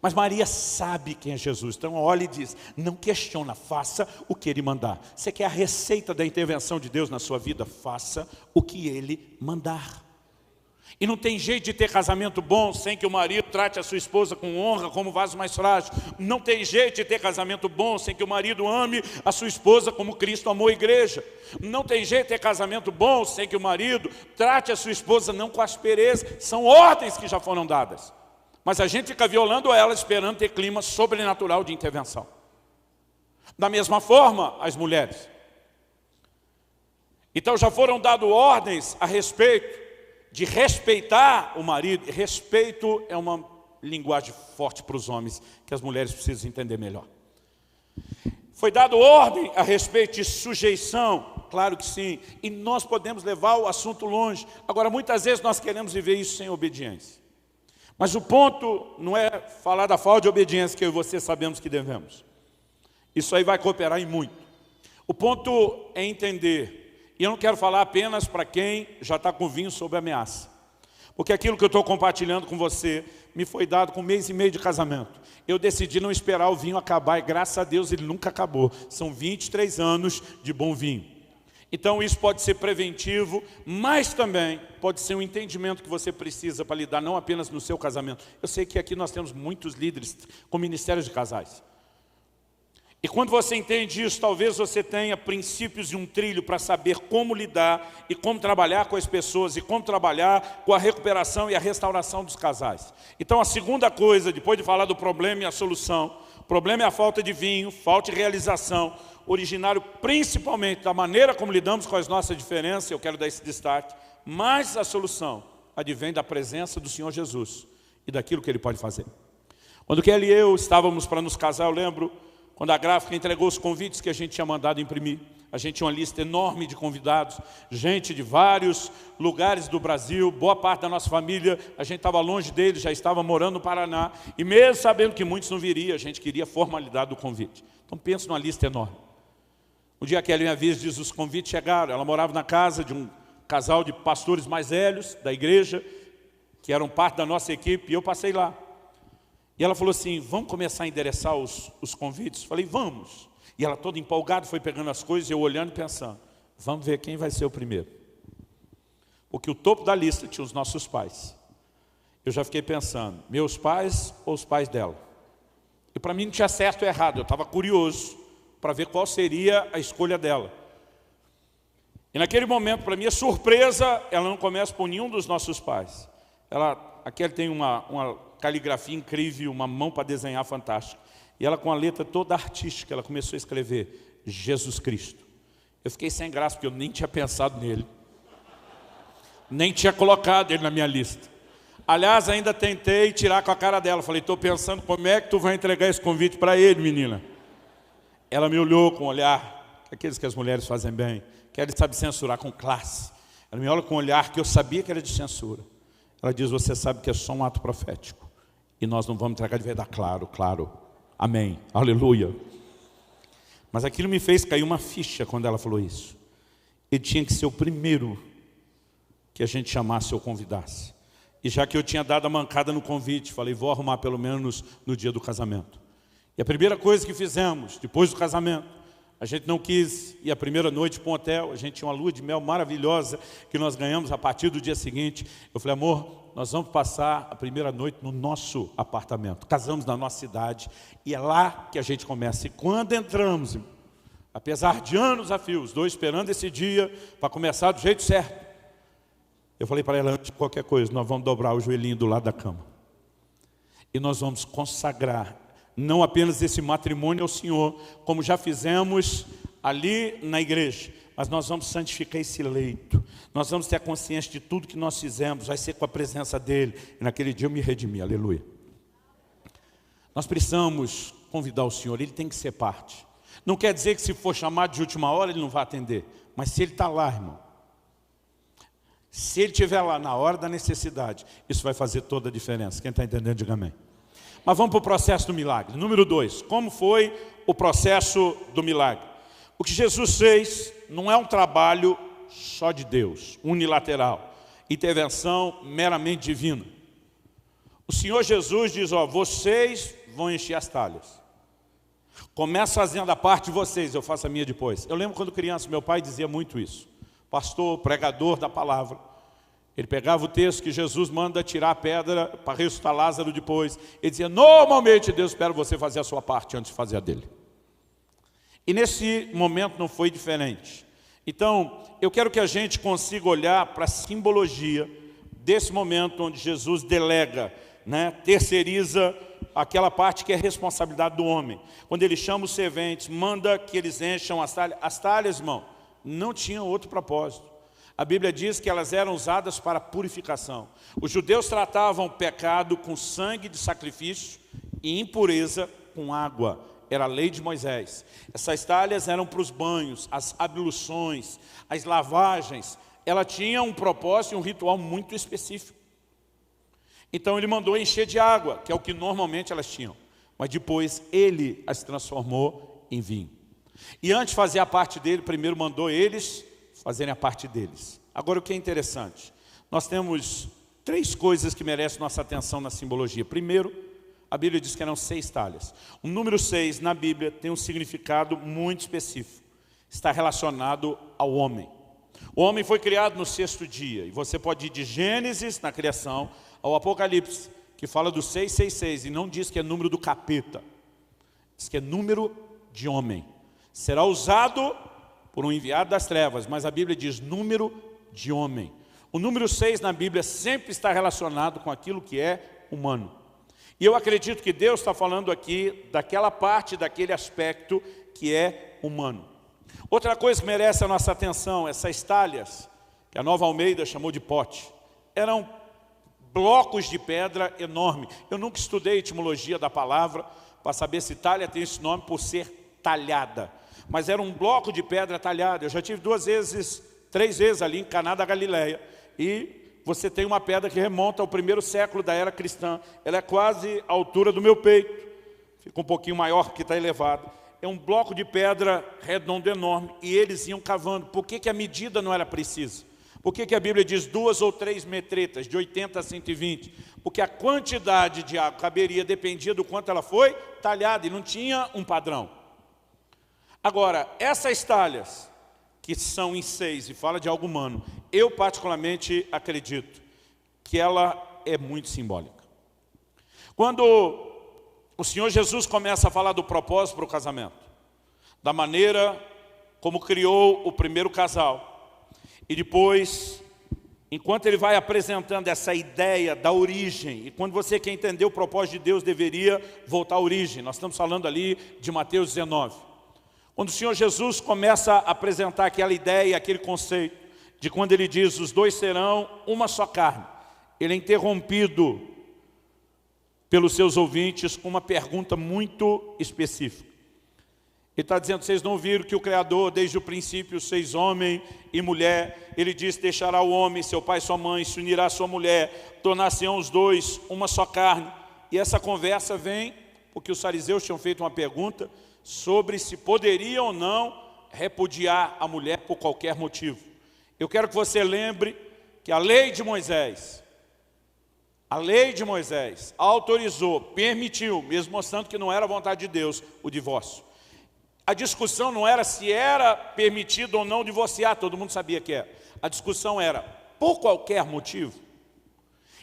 Mas Maria sabe quem é Jesus, então olha e diz, não questiona, faça o que Ele mandar. Você quer a receita da intervenção de Deus na sua vida? Faça o que Ele mandar. E não tem jeito de ter casamento bom sem que o marido trate a sua esposa com honra, como vaso mais frágil. Não tem jeito de ter casamento bom sem que o marido ame a sua esposa como Cristo amou a igreja. Não tem jeito de ter casamento bom sem que o marido trate a sua esposa não com aspereza. São ordens que já foram dadas. Mas a gente fica violando elas esperando ter clima sobrenatural de intervenção. Da mesma forma, as mulheres. Então já foram dadas ordens a respeito de respeitar o marido. Respeito é uma linguagem forte para os homens, que as mulheres precisam entender melhor. Foi dado ordem a respeito de sujeição, claro que sim, e nós podemos levar o assunto longe. Agora, muitas vezes nós queremos viver isso sem obediência. Mas o ponto não é falar da falta de obediência que eu e você sabemos que devemos. Isso aí vai cooperar em muito. O ponto é entender. E eu não quero falar apenas para quem já está com vinho sob ameaça. Porque aquilo que eu estou compartilhando com você me foi dado com 1 mês e meio de casamento. Eu decidi não esperar o vinho acabar e graças a Deus ele nunca acabou. São 23 anos de bom vinho. Então isso pode ser preventivo, mas também pode ser um entendimento que você precisa para lidar não apenas no seu casamento. Eu sei que aqui nós temos muitos líderes com ministérios de casais. E quando você entende isso, talvez você tenha princípios e um trilho para saber como lidar e como trabalhar com as pessoas e como trabalhar com a recuperação e a restauração dos casais. Então a segunda coisa, depois de falar do problema e a solução, o problema é a falta de vinho, falta de realização, originário principalmente da maneira como lidamos com as nossas diferenças, eu quero dar esse destaque, mas a solução advém da presença do Senhor Jesus e daquilo que Ele pode fazer. Quando Kelly e eu estávamos para nos casar, eu lembro, quando a gráfica entregou os convites que a gente tinha mandado imprimir, a gente tinha uma lista enorme de convidados, gente de vários lugares do Brasil, boa parte da nossa família, a gente estava longe deles, já estava morando no Paraná, e mesmo sabendo que muitos não viriam, a gente queria a formalidade do convite. Então pensa numa lista enorme. Um dia a Kelly me avisa, diz, os convites chegaram, ela morava na casa de um casal de pastores mais velhos da igreja, que eram parte da nossa equipe, e eu passei lá. E ela falou assim, vamos começar a endereçar os convites? Falei, vamos. E ela toda empolgada foi pegando as coisas, eu olhando e pensando, vamos ver quem vai ser o primeiro. Porque o topo da lista tinha os nossos pais. Eu já fiquei pensando, meus pais ou os pais dela? E para mim não tinha certo ou errado, eu estava curioso para ver qual seria a escolha dela. E naquele momento, para minha surpresa, ela não começa por nenhum dos nossos pais. Aqui ela tem uma caligrafia incrível, uma mão para desenhar fantástica. E ela com a letra toda artística, ela começou a escrever Jesus Cristo. Eu fiquei sem graça, porque eu nem tinha pensado nele. Nem tinha colocado ele na minha lista. Aliás, ainda tentei tirar com a cara dela. Falei, estou pensando como é que tu vai entregar esse convite para ele, menina. Ela me olhou com um olhar, aqueles que as mulheres fazem bem, que ela sabe censurar com classe. Ela me olha com um olhar que eu sabia que era de censura. Ela diz, você sabe que é só um ato profético. E nós não vamos entregar de verdade. Claro, claro. Amém. Aleluia. Mas aquilo me fez cair uma ficha quando ela falou isso. Ele tinha que ser o primeiro que a gente chamasse ou convidasse. E já que eu tinha dado a mancada no convite, falei, vou arrumar pelo menos no dia do casamento. E a primeira coisa que fizemos, depois do casamento, a gente não quis ir a primeira noite para um hotel, a gente tinha uma lua de mel maravilhosa que nós ganhamos a partir do dia seguinte. Eu falei, amor, nós vamos passar a primeira noite no nosso apartamento. Casamos na nossa cidade e é lá que a gente começa. E quando entramos, apesar de anos a fio, os dois esperando esse dia para começar do jeito certo, eu falei para ela, antes de qualquer coisa, nós vamos dobrar o joelhinho do lado da cama. E nós vamos consagrar não apenas esse matrimônio ao Senhor, como já fizemos ali na igreja, mas nós vamos santificar esse leito. Nós vamos ter a consciência de tudo que nós fizemos, vai ser com a presença dEle. E naquele dia eu me redimi, aleluia. Nós precisamos convidar o Senhor, Ele tem que ser parte. Não quer dizer que se for chamado de última hora, Ele não vai atender. Mas se Ele está lá, irmão, se Ele estiver lá na hora da necessidade, isso vai fazer toda a diferença. Quem está entendendo, diga amém. Mas vamos para o processo do milagre. Número 2, como foi o processo do milagre? O que Jesus fez não é um trabalho só de Deus, unilateral, intervenção meramente divina. O Senhor Jesus diz, ó, vocês vão encher as talhas. Começa fazendo a parte de vocês, eu faço a minha depois. Eu lembro quando criança, meu pai dizia muito isso. Pastor, pregador da palavra. Ele pegava o texto que Jesus manda tirar a pedra para ressuscitar Lázaro depois. Ele dizia, normalmente Deus espera você fazer a sua parte antes de fazer a dele. E nesse momento não foi diferente. Então, eu quero que a gente consiga olhar para a simbologia desse momento onde Jesus delega, terceiriza aquela parte que é responsabilidade do homem. Quando ele chama os serventes, manda que eles encham as talhas. As talhas, irmão, não tinham outro propósito. A Bíblia diz que elas eram usadas para purificação. Os judeus tratavam pecado com sangue de sacrifício e impureza com água. Era a lei de Moisés. Essas talhas eram para os banhos, as abluções, as lavagens. Ela tinha um propósito e um ritual muito específico. Então ele mandou encher de água, que é o que normalmente elas tinham. Mas depois ele as transformou em vinho. E antes de fazer a parte dele, primeiro mandou eles fazerem a parte deles. Agora o que é interessante, nós temos 3 coisas que merecem nossa atenção na simbologia. Primeiro, a Bíblia diz que eram 6 talhas. O número 6 na Bíblia tem um significado muito específico. Está relacionado ao homem. O homem foi criado no 6º dia. E você pode ir de Gênesis, na criação, ao Apocalipse, que fala do 666. E não diz que é número do capeta. Diz que é número de homem. Será usado por um enviado das trevas, mas a Bíblia diz número de homem. O número 6 na Bíblia sempre está relacionado com aquilo que é humano. E eu acredito que Deus está falando aqui daquela parte, daquele aspecto que é humano. Outra coisa que merece a nossa atenção, essas talhas, que a Nova Almeida chamou de pote, eram blocos de pedra enorme. Eu nunca estudei a etimologia da palavra para saber se talha tem esse nome por ser talhada. Mas era um bloco de pedra talhada. Eu já tive 3 vezes ali em Caná da Galileia. E você tem uma pedra que remonta ao 1º século da era cristã. Ela é quase a altura do meu peito. Fica um pouquinho maior porque está elevado. É um bloco de pedra redondo enorme. E eles iam cavando. Por que a medida não era precisa? Por que a Bíblia diz 2 ou 3 metretas, de 80 a 120? Porque a quantidade de água caberia dependia do quanto ela foi talhada e não tinha um padrão. Agora, essas talhas, que são em 6 e fala de algo humano, eu particularmente acredito que ela é muito simbólica. Quando o Senhor Jesus começa a falar do propósito para o casamento, da maneira como criou o primeiro casal, e depois, enquanto ele vai apresentando essa ideia da origem, e quando você quer entender o propósito de Deus, deveria voltar à origem. Nós estamos falando ali de Mateus 19. Quando o Senhor Jesus começa a apresentar aquela ideia, aquele conceito, de quando ele diz, os dois serão uma só carne, ele é interrompido pelos seus ouvintes com uma pergunta muito específica. Ele está dizendo, vocês não viram que o Criador, desde o princípio, fez homem e mulher. Ele diz, deixará o homem, seu pai e sua mãe, se unirá à sua mulher, tornar-se-ão os dois uma só carne. E essa conversa vem porque os fariseus tinham feito uma pergunta sobre se poderia ou não repudiar a mulher por qualquer motivo. Eu quero que você lembre que a lei de Moisés autorizou, permitiu, mesmo mostrando que não era a vontade de Deus, o divórcio. A discussão não era se era permitido ou não divorciar, todo mundo sabia que era. A discussão era por qualquer motivo.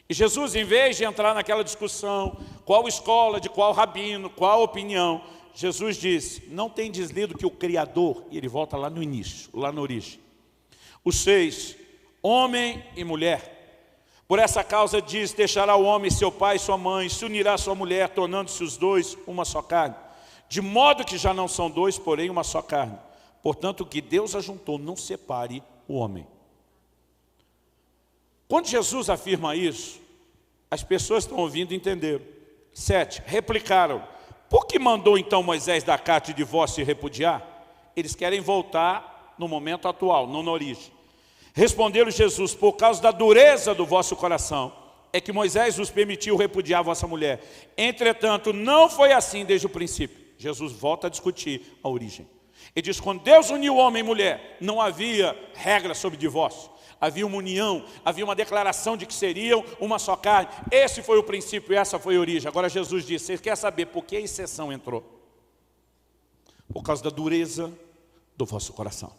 E Jesus, em vez de entrar naquela discussão, qual escola, de qual rabino, qual opinião, Jesus disse, não tem deslido que o Criador, e ele volta lá no início, lá na origem, os 6, homem e mulher, por essa causa diz, deixará o homem seu pai e sua mãe, se unirá à sua mulher, tornando-se os dois uma só carne. De modo que já não são 2, porém uma só carne. Portanto, o que Deus ajuntou, não separe o homem. Quando Jesus afirma isso, as pessoas estão ouvindo e entenderam. 7, replicaram. Por que mandou então Moisés dar carta de divórcio e repudiar? Eles querem voltar no momento atual, não na origem. Respondeu-lhe Jesus, por causa da dureza do vosso coração, é que Moisés vos permitiu repudiar a vossa mulher. Entretanto, não foi assim desde o princípio. Jesus volta a discutir a origem. Ele diz, quando Deus uniu homem e mulher, não havia regra sobre divórcio. Havia uma união, havia uma declaração de que seriam uma só carne. Esse foi o princípio e essa foi a origem. Agora Jesus disse, você quer saber por que a exceção entrou? Por causa da dureza do vosso coração.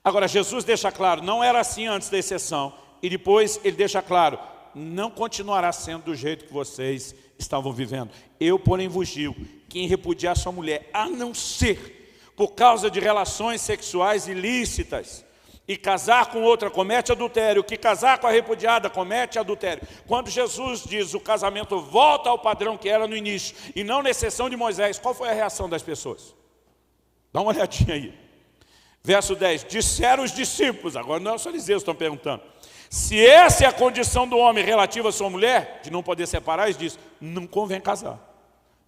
Agora Jesus deixa claro, não era assim antes da exceção. E depois ele deixa claro, não continuará sendo do jeito que vocês estavam vivendo. Eu, porém, vos digo, quem repudiar sua mulher, a não ser por causa de relações sexuais ilícitas, e casar com outra comete adultério, que casar com a repudiada comete adultério. Quando Jesus diz o casamento volta ao padrão que era no início, e não na exceção de Moisés, qual foi a reação das pessoas? Dá uma olhadinha aí. Verso 10, disseram os discípulos, agora não é os fariseus que estão perguntando, se essa é a condição do homem relativa à sua mulher, de não poder separar, eles dizem, não convém casar.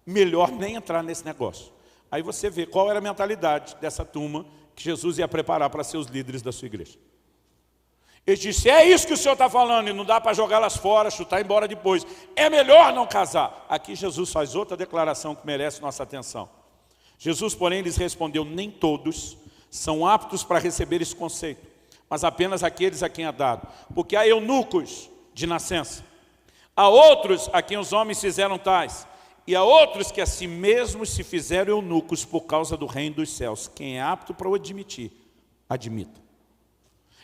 Melhor nem entrar nesse negócio. Aí você vê qual era a mentalidade dessa turma que Jesus ia preparar para ser os líderes da sua igreja. Ele disse, é isso que o Senhor está falando, e não dá para jogá-las fora, chutar embora depois. É melhor não casar. Aqui Jesus faz outra declaração que merece nossa atenção. Jesus, porém, lhes respondeu, nem todos são aptos para receber esse conceito, mas apenas aqueles a quem é dado. Porque há eunucos de nascença, há outros a quem os homens fizeram tais, e há outros que a si mesmos se fizeram eunucos por causa do reino dos céus. Quem é apto para o admitir, admita.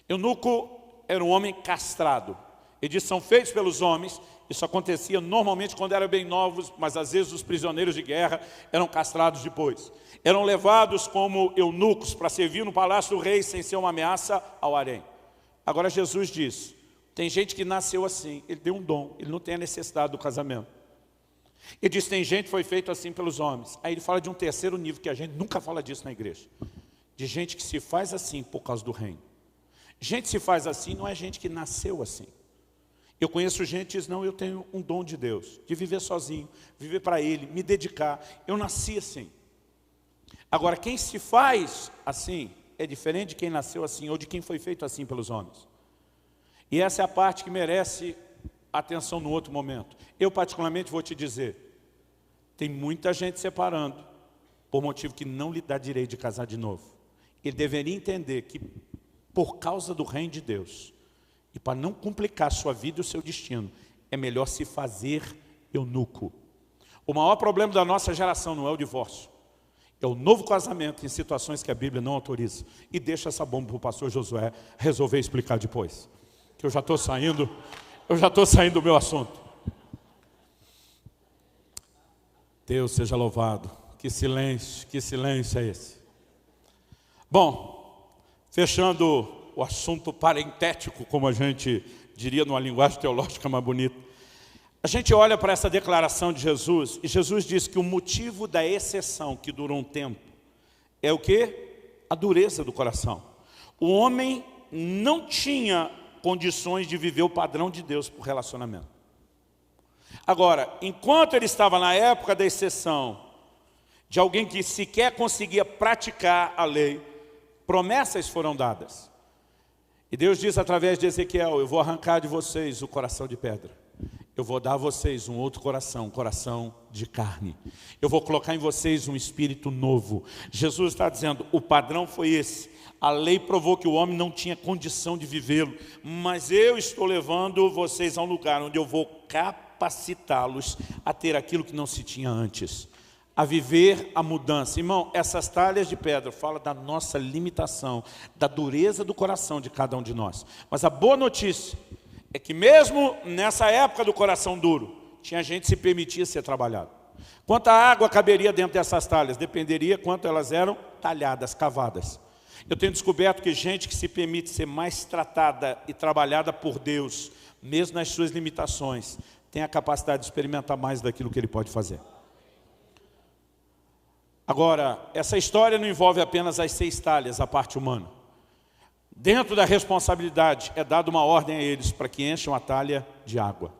Eunuco era um homem castrado. Eles são feitos pelos homens Isso acontecia normalmente quando eram bem novos, mas às vezes os prisioneiros de guerra eram castrados depois. Eram levados como eunucos para servir no palácio do rei sem ser uma ameaça ao harém. Agora Jesus diz, tem gente que nasceu assim, ele tem um dom, ele não tem a necessidade do casamento. Ele diz, tem gente que foi feito assim pelos homens. Aí ele fala de um terceiro nível, que a gente nunca fala disso na igreja. De gente que se faz assim por causa do reino. Gente que se faz assim não é gente que nasceu assim. Eu conheço gente que diz, não, eu tenho um dom de Deus, de viver sozinho, viver para Ele, me dedicar. Eu nasci assim. Agora, quem se faz assim é diferente de quem nasceu assim ou de quem foi feito assim pelos homens. E essa é a parte que merece atenção no outro momento. Eu particularmente vou te dizer, tem muita gente separando por motivo que não lhe dá direito de casar de novo. Ele deveria entender que por causa do reino de Deus, e para não complicar a sua vida e o seu destino, é melhor se fazer eunuco. O maior problema da nossa geração não é o divórcio, é o novo casamento em situações que a Bíblia não autoriza. E deixa essa bomba para o pastor Josué resolver explicar depois, que eu já estou saindo do meu assunto. Deus seja louvado. Que silêncio é esse? Bom, fechando o assunto parentético, como a gente diria numa linguagem teológica mais bonita. A gente olha para essa declaração de Jesus, e Jesus diz que o motivo da exceção, que durou um tempo, é o quê? A dureza do coração. O homem não tinha condições de viver o padrão de Deus por relacionamento. Agora, enquanto ele estava na época da exceção, de alguém que sequer conseguia praticar a lei, promessas foram dadas. E Deus diz através de Ezequiel, eu vou arrancar de vocês o coração de pedra. Eu vou dar a vocês um outro coração, um coração de carne. Eu vou colocar em vocês um espírito novo. Jesus está dizendo, o padrão foi esse. A lei provou que o homem não tinha condição de vivê-lo. Mas eu estou levando vocês a um lugar onde eu vou capacitá-los a ter aquilo que não se tinha antes. A viver a mudança. Irmão, essas talhas de pedra falam da nossa limitação, da dureza do coração de cada um de nós. Mas a boa notícia é que mesmo nessa época do coração duro, tinha gente que se permitia ser trabalhado. Quanta água caberia dentro dessas talhas? Dependeria quanto elas eram talhadas, cavadas. Eu tenho descoberto que gente que se permite ser mais tratada e trabalhada por Deus, mesmo nas suas limitações, tem a capacidade de experimentar mais daquilo que ele pode fazer. Agora, essa história não envolve apenas as 6 talhas, a parte humana. Dentro da responsabilidade é dada uma ordem a eles para que encham a talha de água.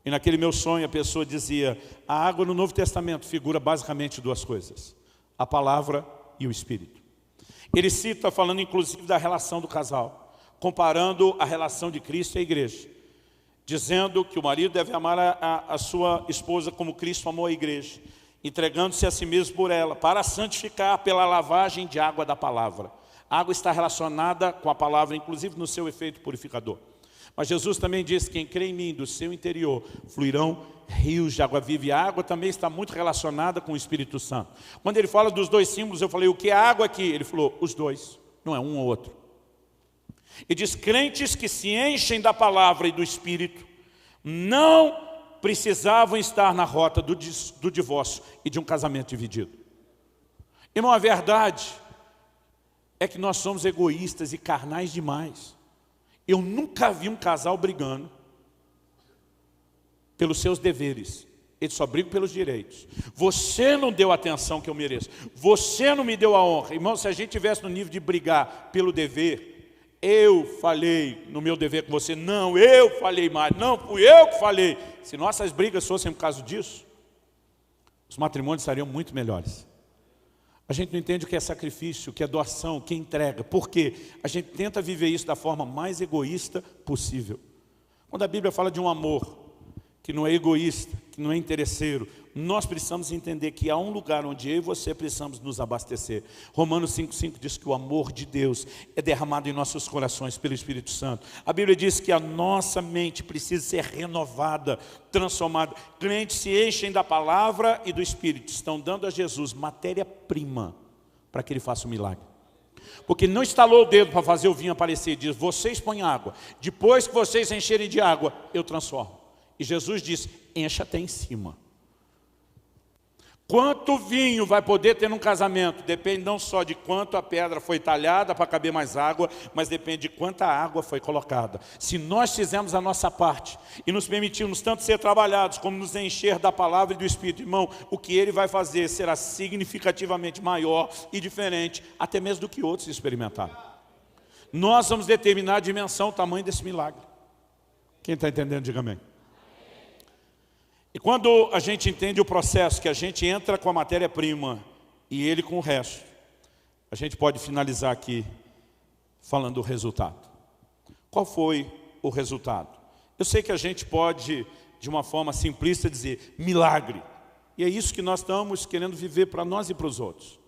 E naquele meu sonho a pessoa dizia, a água no Novo Testamento figura basicamente 2 coisas, a palavra e o Espírito. Ele cita falando inclusive da relação do casal, comparando a relação de Cristo e a igreja, dizendo que o marido deve amar a sua esposa como Cristo amou a igreja, entregando-se a si mesmo por ela, para santificar pela lavagem de água da palavra. A água está relacionada com a palavra, inclusive no seu efeito purificador. Mas Jesus também diz, quem crê em mim, do seu interior, fluirão rios de água viva. E a água também está muito relacionada com o Espírito Santo. Quando ele fala dos 2 símbolos, eu falei, o que é água aqui? Ele falou, os 2, não é um ou outro. E diz, crentes que se enchem da palavra e do Espírito, não precisavam estar na rota do divórcio e de um casamento dividido. Irmão, a verdade é que nós somos egoístas e carnais demais. Eu nunca vi um casal brigando pelos seus deveres. Eles só brigam pelos direitos. Você não deu a atenção que eu mereço. Você não me deu a honra. Irmão, se a gente estivesse no nível de brigar pelo dever, eu falei no meu dever com você, não, eu falei mais, não, fui eu que falei. Se nossas brigas fossem por causa disso, os matrimônios estariam muito melhores. A gente não entende o que é sacrifício, o que é doação, o que é entrega. Por quê? A gente tenta viver isso da forma mais egoísta possível. Quando a Bíblia fala de um amor que não é egoísta, que não é interesseiro, nós precisamos entender que há um lugar onde eu e você precisamos nos abastecer. Romanos 5,5 diz que o amor de Deus é derramado em nossos corações pelo Espírito Santo. A Bíblia diz que a nossa mente precisa ser renovada, transformada. Crentes se enchem da palavra e do Espírito, estão dando a Jesus matéria-prima para que Ele faça um milagre. Porque Ele não estalou o dedo para fazer o vinho aparecer, diz, vocês põem água, depois que vocês encherem de água, eu transformo. E Jesus disse, encha até em cima. Quanto vinho vai poder ter num casamento? Depende não só de quanto a pedra foi talhada para caber mais água, mas depende de quanta água foi colocada. Se nós fizermos a nossa parte e nos permitirmos tanto ser trabalhados como nos encher da palavra e do Espírito, irmão, o que Ele vai fazer será significativamente maior e diferente, até mesmo do que outros experimentaram. Nós vamos determinar a dimensão, o tamanho desse milagre. Quem está entendendo, diga amém. E quando a gente entende o processo, que a gente entra com a matéria-prima e ele com o resto, a gente pode finalizar aqui falando do resultado. Qual foi o resultado? Eu sei que a gente pode, de uma forma simplista, dizer milagre. E é isso que nós estamos querendo viver para nós e para os outros.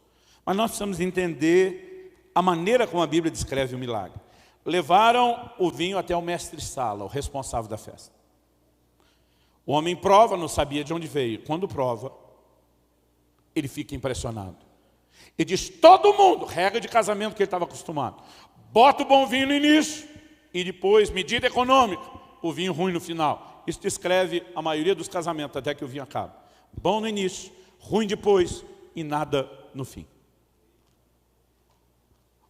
Mas nós precisamos entender a maneira como a Bíblia descreve o milagre. Levaram o vinho até o mestre-sala, o responsável da festa. O homem prova, não sabia de onde veio. Quando prova, ele fica impressionado. Ele diz, todo mundo, regra de casamento que ele estava acostumado, bota o bom vinho no início e depois, medida econômica, o vinho ruim no final. Isso descreve a maioria dos casamentos, até que o vinho acaba. Bom no início, ruim depois e nada no fim.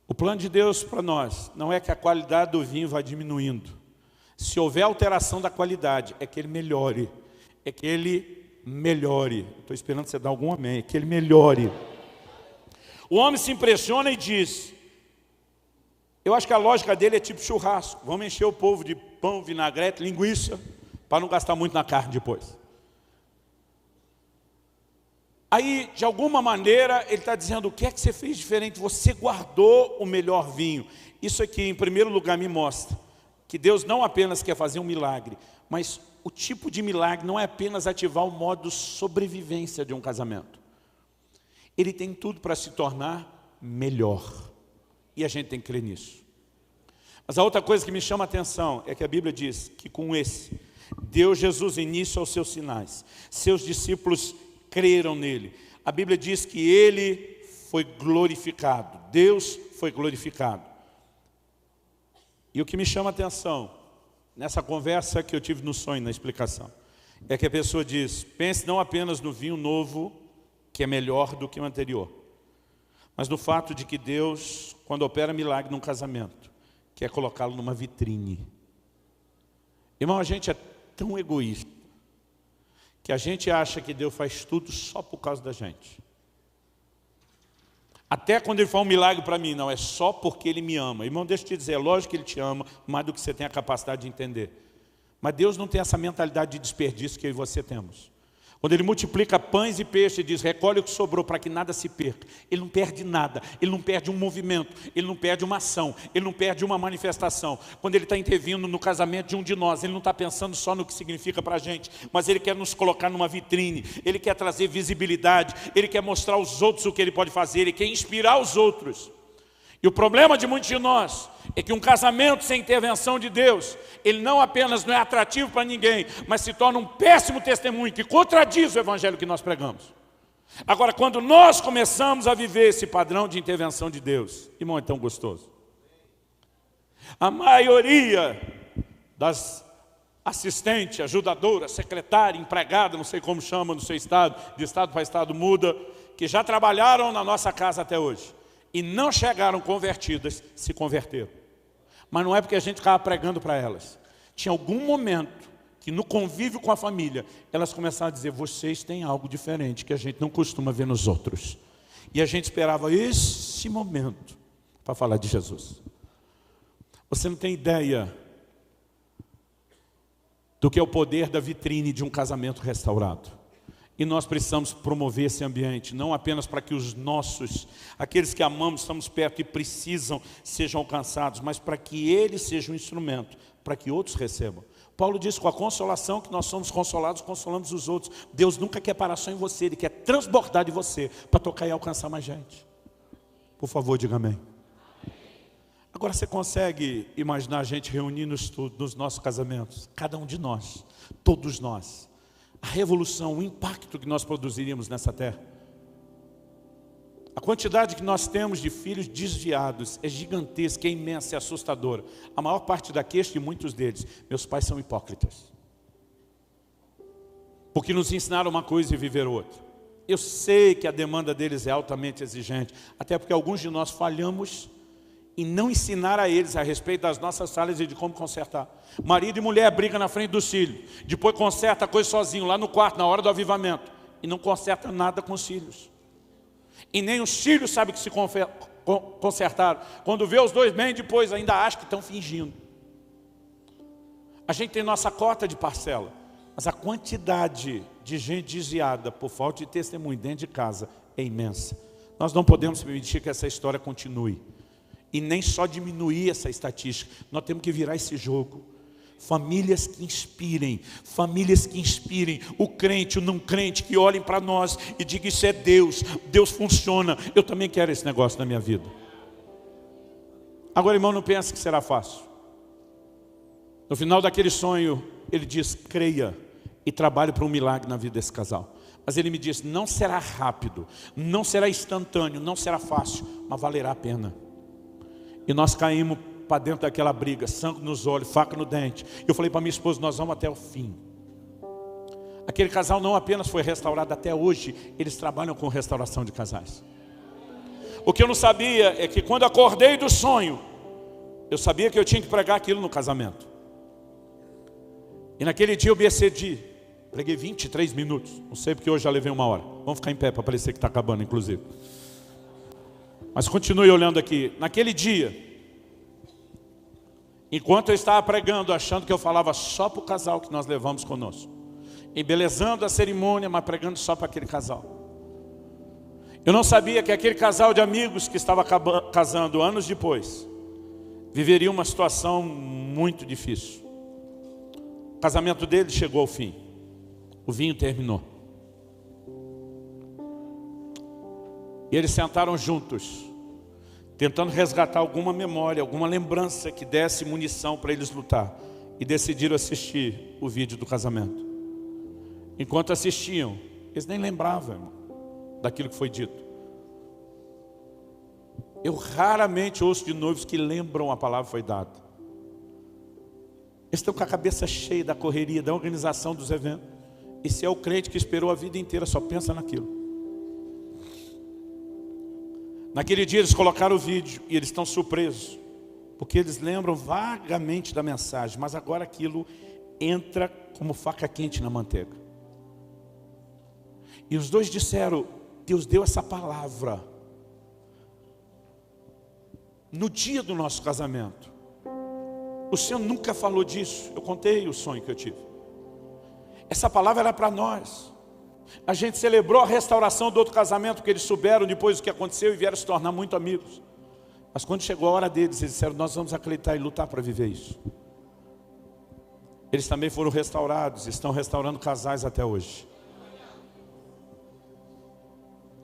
O plano de Deus para nós não é que a qualidade do vinho vá diminuindo. Se houver alteração da qualidade, é que ele melhore. É que ele melhore. Estou esperando você dar algum amém. É que ele melhore. O homem se impressiona e diz, eu acho que a lógica dele é tipo churrasco. Vamos encher o povo de pão, vinagrete, linguiça, para não gastar muito na carne depois. Aí, de alguma maneira, ele está dizendo, o que é que você fez diferente? Você guardou o melhor vinho. Isso aqui, em primeiro lugar, me mostra que Deus não apenas quer fazer um milagre, mas o tipo de milagre não é apenas ativar o modo sobrevivência de um casamento. Ele tem tudo para se tornar melhor. E a gente tem que crer nisso. Mas a outra coisa que me chama a atenção é que a Bíblia diz que com esse, deu Jesus início aos seus sinais. Seus discípulos creram nele. A Bíblia diz que ele foi glorificado. Deus foi glorificado. E o que me chama a atenção, nessa conversa que eu tive no sonho, na explicação, é que a pessoa diz, pense não apenas no vinho novo, que é melhor do que o anterior, mas no fato de que Deus, quando opera milagre num casamento, quer colocá-lo numa vitrine. Irmão, a gente é tão egoísta, que a gente acha que Deus faz tudo só por causa da gente. Até quando Ele faz um milagre para mim, não, é só porque Ele me ama. Irmão, deixa eu te dizer, é lógico que Ele te ama, mais do que você tem a capacidade de entender. Mas Deus não tem essa mentalidade de desperdício que eu e você temos. Quando Ele multiplica pães e peixes e diz, recolhe o que sobrou para que nada se perca. Ele não perde nada, Ele não perde um movimento, Ele não perde uma ação, Ele não perde uma manifestação. Quando Ele está intervindo no casamento de um de nós, Ele não está pensando só no que significa para a gente, mas Ele quer nos colocar numa vitrine, Ele quer trazer visibilidade, Ele quer mostrar aos outros o que Ele pode fazer, Ele quer inspirar os outros. E o problema de muitos de nós é que um casamento sem intervenção de Deus, ele não apenas não é atrativo para ninguém, mas se torna um péssimo testemunho que contradiz o evangelho que nós pregamos. Agora, quando nós começamos a viver esse padrão de intervenção de Deus, irmão, é tão gostoso. A maioria das assistentes, ajudadoras, secretária, empregada, não sei como chama no seu estado, de estado para estado muda, que já trabalharam na nossa casa até hoje, e não chegaram convertidas, se converteram. Mas não é porque a gente ficava pregando para elas. Tinha algum momento que no convívio com a família, elas começaram a dizer, vocês têm algo diferente que a gente não costuma ver nos outros. E a gente esperava esse momento para falar de Jesus. Você não tem ideia do que é o poder da vitrine de um casamento restaurado. E nós precisamos promover esse ambiente, não apenas para que os nossos, aqueles que amamos, estamos perto e precisam, sejam alcançados, mas para que eles sejam um instrumento, para que outros recebam. Paulo diz, com a consolação que nós somos consolados, consolamos os outros. Deus nunca quer parar só em você, Ele quer transbordar de você, para tocar e alcançar mais gente. Por favor, diga amém. Agora você consegue imaginar a gente reunindo nos nossos casamentos? Cada um de nós, todos nós. A revolução, o impacto que nós produziríamos nessa terra. A quantidade que nós temos de filhos desviados é gigantesca, é imensa, é assustadora. A maior parte da queixa de muitos deles, meus pais são hipócritas. porque nos ensinaram uma coisa e viver outra. Eu sei que a demanda deles é altamente exigente, até porque alguns de nós falhamos em não ensinar a eles a respeito das nossas falhas e de como consertar. Marido e mulher brigam na frente dos filhos, depois conserta a coisa sozinho, lá no quarto, na hora do avivamento, e não conserta nada com os filhos. E nem os filhos sabem que se consertaram. Quando vê os dois bem, depois ainda acham que estão fingindo. A gente tem nossa cota de parcela, mas a quantidade de gente desviada por falta de testemunho dentro de casa é imensa. Nós não podemos permitir que essa história continue. E nem só diminuir essa estatística. Nós temos que virar esse jogo. Famílias que inspirem o crente, o não crente, que olhem para nós e digam: isso é Deus, Deus funciona, eu também quero esse negócio na minha vida. Agora, irmão, não pense que será fácil. No final daquele sonho, ele diz: creia e trabalhe para um milagre na vida desse casal. Mas ele me disse: não será rápido, não será instantâneo, não será fácil, mas valerá a pena. E nós caímos para dentro daquela briga, sangue nos olhos, faca no dente. Eu falei para minha esposa: nós vamos até o fim. Aquele casal não apenas foi restaurado, até hoje eles trabalham com restauração de casais. O que eu não sabia é que quando eu acordei do sonho, eu sabia que eu tinha que pregar aquilo no casamento. E naquele dia eu me excedi, preguei 23 minutos, não sei porque hoje já levei 1 hora. Vamos ficar em pé para parecer que está acabando, inclusive. Mas continue olhando aqui. Naquele dia, enquanto eu estava pregando, achando que eu falava só para o casal que nós levamos conosco, embelezando a cerimônia, mas pregando só para aquele casal, eu não sabia que aquele casal de amigos que estava casando anos depois viveria uma situação muito difícil. O casamento dele chegou ao fim, o vinho terminou. E eles sentaram juntos, tentando resgatar alguma memória, alguma lembrança que desse munição para eles lutar. E decidiram assistir o vídeo do casamento. Enquanto assistiam, eles nem lembravam, irmão, daquilo que foi dito. Eu raramente ouço de noivos que lembram a palavra que foi dada. Eles estão com a cabeça cheia da correria, da organização dos eventos. Esse é o crente que esperou a vida inteira, só pensa naquilo. Naquele dia eles colocaram o vídeo e eles estão surpresos, porque eles lembram vagamente da mensagem, mas agora aquilo entra como faca quente na manteiga. E os dois disseram: Deus deu essa palavra no dia do nosso casamento. O Senhor nunca falou disso. Eu contei o sonho que eu tive. Essa palavra era para nós. A gente celebrou a restauração do outro casamento, porque eles souberam depois do que aconteceu e vieram se tornar muito amigos. Mas quando chegou a hora deles, eles disseram: nós vamos acreditar e lutar para viver isso. Eles também foram restaurados, estão restaurando casais até hoje.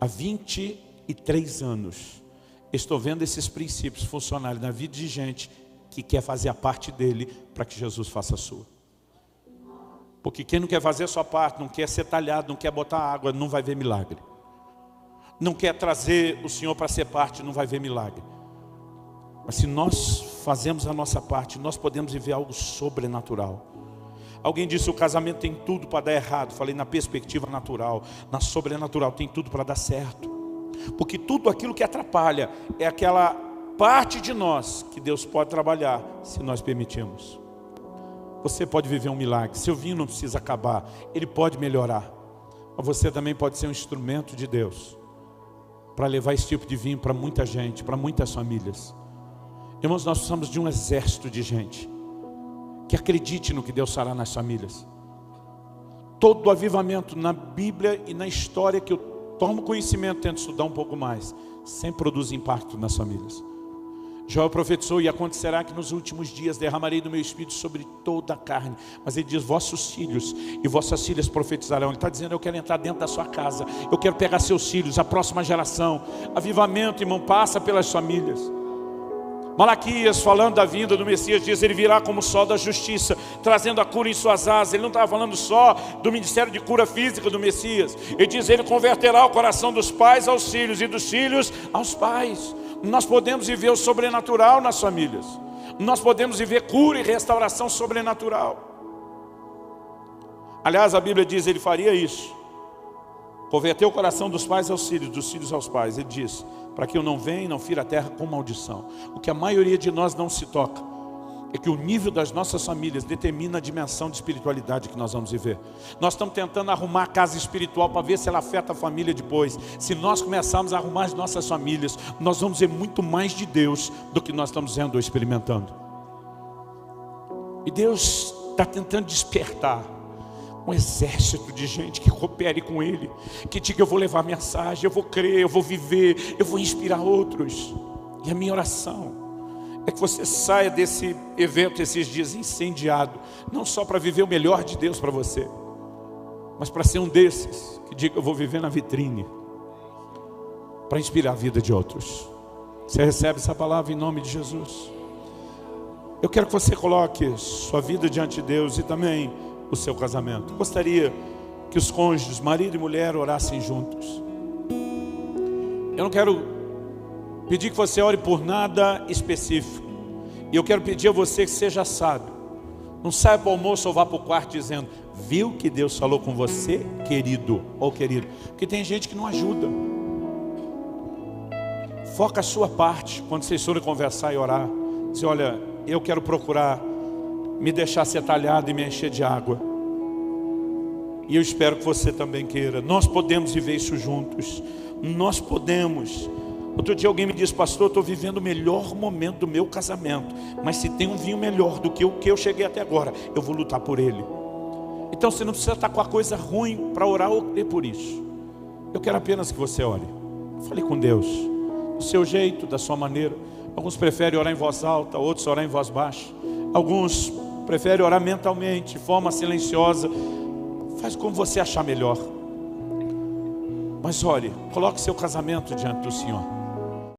Há 23 anos, estou vendo esses princípios funcionarem na vida de gente que quer fazer a parte dele para que Jesus faça a sua. Porque quem não quer fazer a sua parte, não quer ser talhado, não quer botar água, não vai ver milagre. Não quer trazer o Senhor para ser parte, não vai ver milagre. Mas se nós fazemos a nossa parte, nós podemos viver algo sobrenatural. Alguém disse: o casamento tem tudo para dar errado. Falei: na perspectiva natural, na sobrenatural, tem tudo para dar certo. Porque tudo aquilo que atrapalha é aquela parte de nós que Deus pode trabalhar, se nós permitirmos. Você pode viver um milagre. Seu vinho não precisa acabar, ele pode melhorar. Mas você também pode ser um instrumento de Deus para levar esse tipo de vinho para muita gente, para muitas famílias. Irmãos, nós precisamos de um exército de gente que acredite no que Deus fará nas famílias. Todo avivamento na Bíblia e na história que eu tomo conhecimento, tento estudar um pouco mais, sempre produz impacto nas famílias. Joel profetizou: e acontecerá que nos últimos dias derramarei do meu espírito sobre toda a carne. Mas ele diz: vossos filhos e vossas filhas profetizarão. Ele está dizendo: eu quero entrar dentro da sua casa, eu quero pegar seus filhos, a próxima geração. Avivamento, irmão, passa pelas famílias. Malaquias, falando da vinda do Messias, diz: ele virá como o sol da justiça, trazendo a cura em suas asas. Ele não estava falando só do ministério de cura física do Messias. Ele diz: ele converterá o coração dos pais aos filhos e dos filhos aos pais. Nós podemos viver o sobrenatural nas famílias. Nós podemos viver cura e restauração sobrenatural. Aliás, a Bíblia diz, ele faria isso. Converter o coração dos pais aos filhos, dos filhos aos pais. Ele diz, para que eu não venha e não fira a terra com maldição. O que a maioria de nós não se toca é que o nível das nossas famílias determina a dimensão de espiritualidade que nós vamos viver. Nós estamos tentando arrumar a casa espiritual para ver se ela afeta a família depois. Se nós começarmos a arrumar as nossas famílias, nós vamos ver muito mais de Deus do que nós estamos vendo ou experimentando. E Deus está tentando despertar um exército de gente que coopere com Ele, que diga, eu vou levar a mensagem, eu vou crer, eu vou viver, eu vou inspirar outros. E a minha oração é que você saia desse evento esses dias incendiado, não só para viver o melhor de Deus para você, mas para ser um desses que diga, eu vou viver na vitrine, para inspirar a vida de outros. Você recebe essa palavra em nome de Jesus? Eu quero que você coloque sua vida diante de Deus e também o seu casamento. Gostaria que os cônjuges, marido e mulher, orassem juntos. Eu não quero pedir que você ore por nada específico. E eu quero pedir a você que seja sábio. Não saia para o almoço ou vá para o quarto dizendo, viu que Deus falou com você, querido ou querido? Porque tem gente que não ajuda. Foca a sua parte quando vocês forem conversar e orar. Diz, olha, eu quero procurar me deixar ser talhado e me encher de água. E eu espero que você também queira. Nós podemos viver isso juntos. Nós podemos. Outro dia alguém me disse, pastor, eu estou vivendo o melhor momento do meu casamento. Mas se tem um vinho melhor do que o que eu cheguei até agora, eu vou lutar por ele. Então você não precisa estar com a coisa ruim para orar ou crer por isso. Eu quero apenas que você ore. Fale com Deus. Do seu jeito, da sua maneira. Alguns preferem orar em voz alta, outros orar em voz baixa. Alguns preferem orar mentalmente, de forma silenciosa. Faz como você achar melhor. Mas olhe, coloque seu casamento diante do Senhor.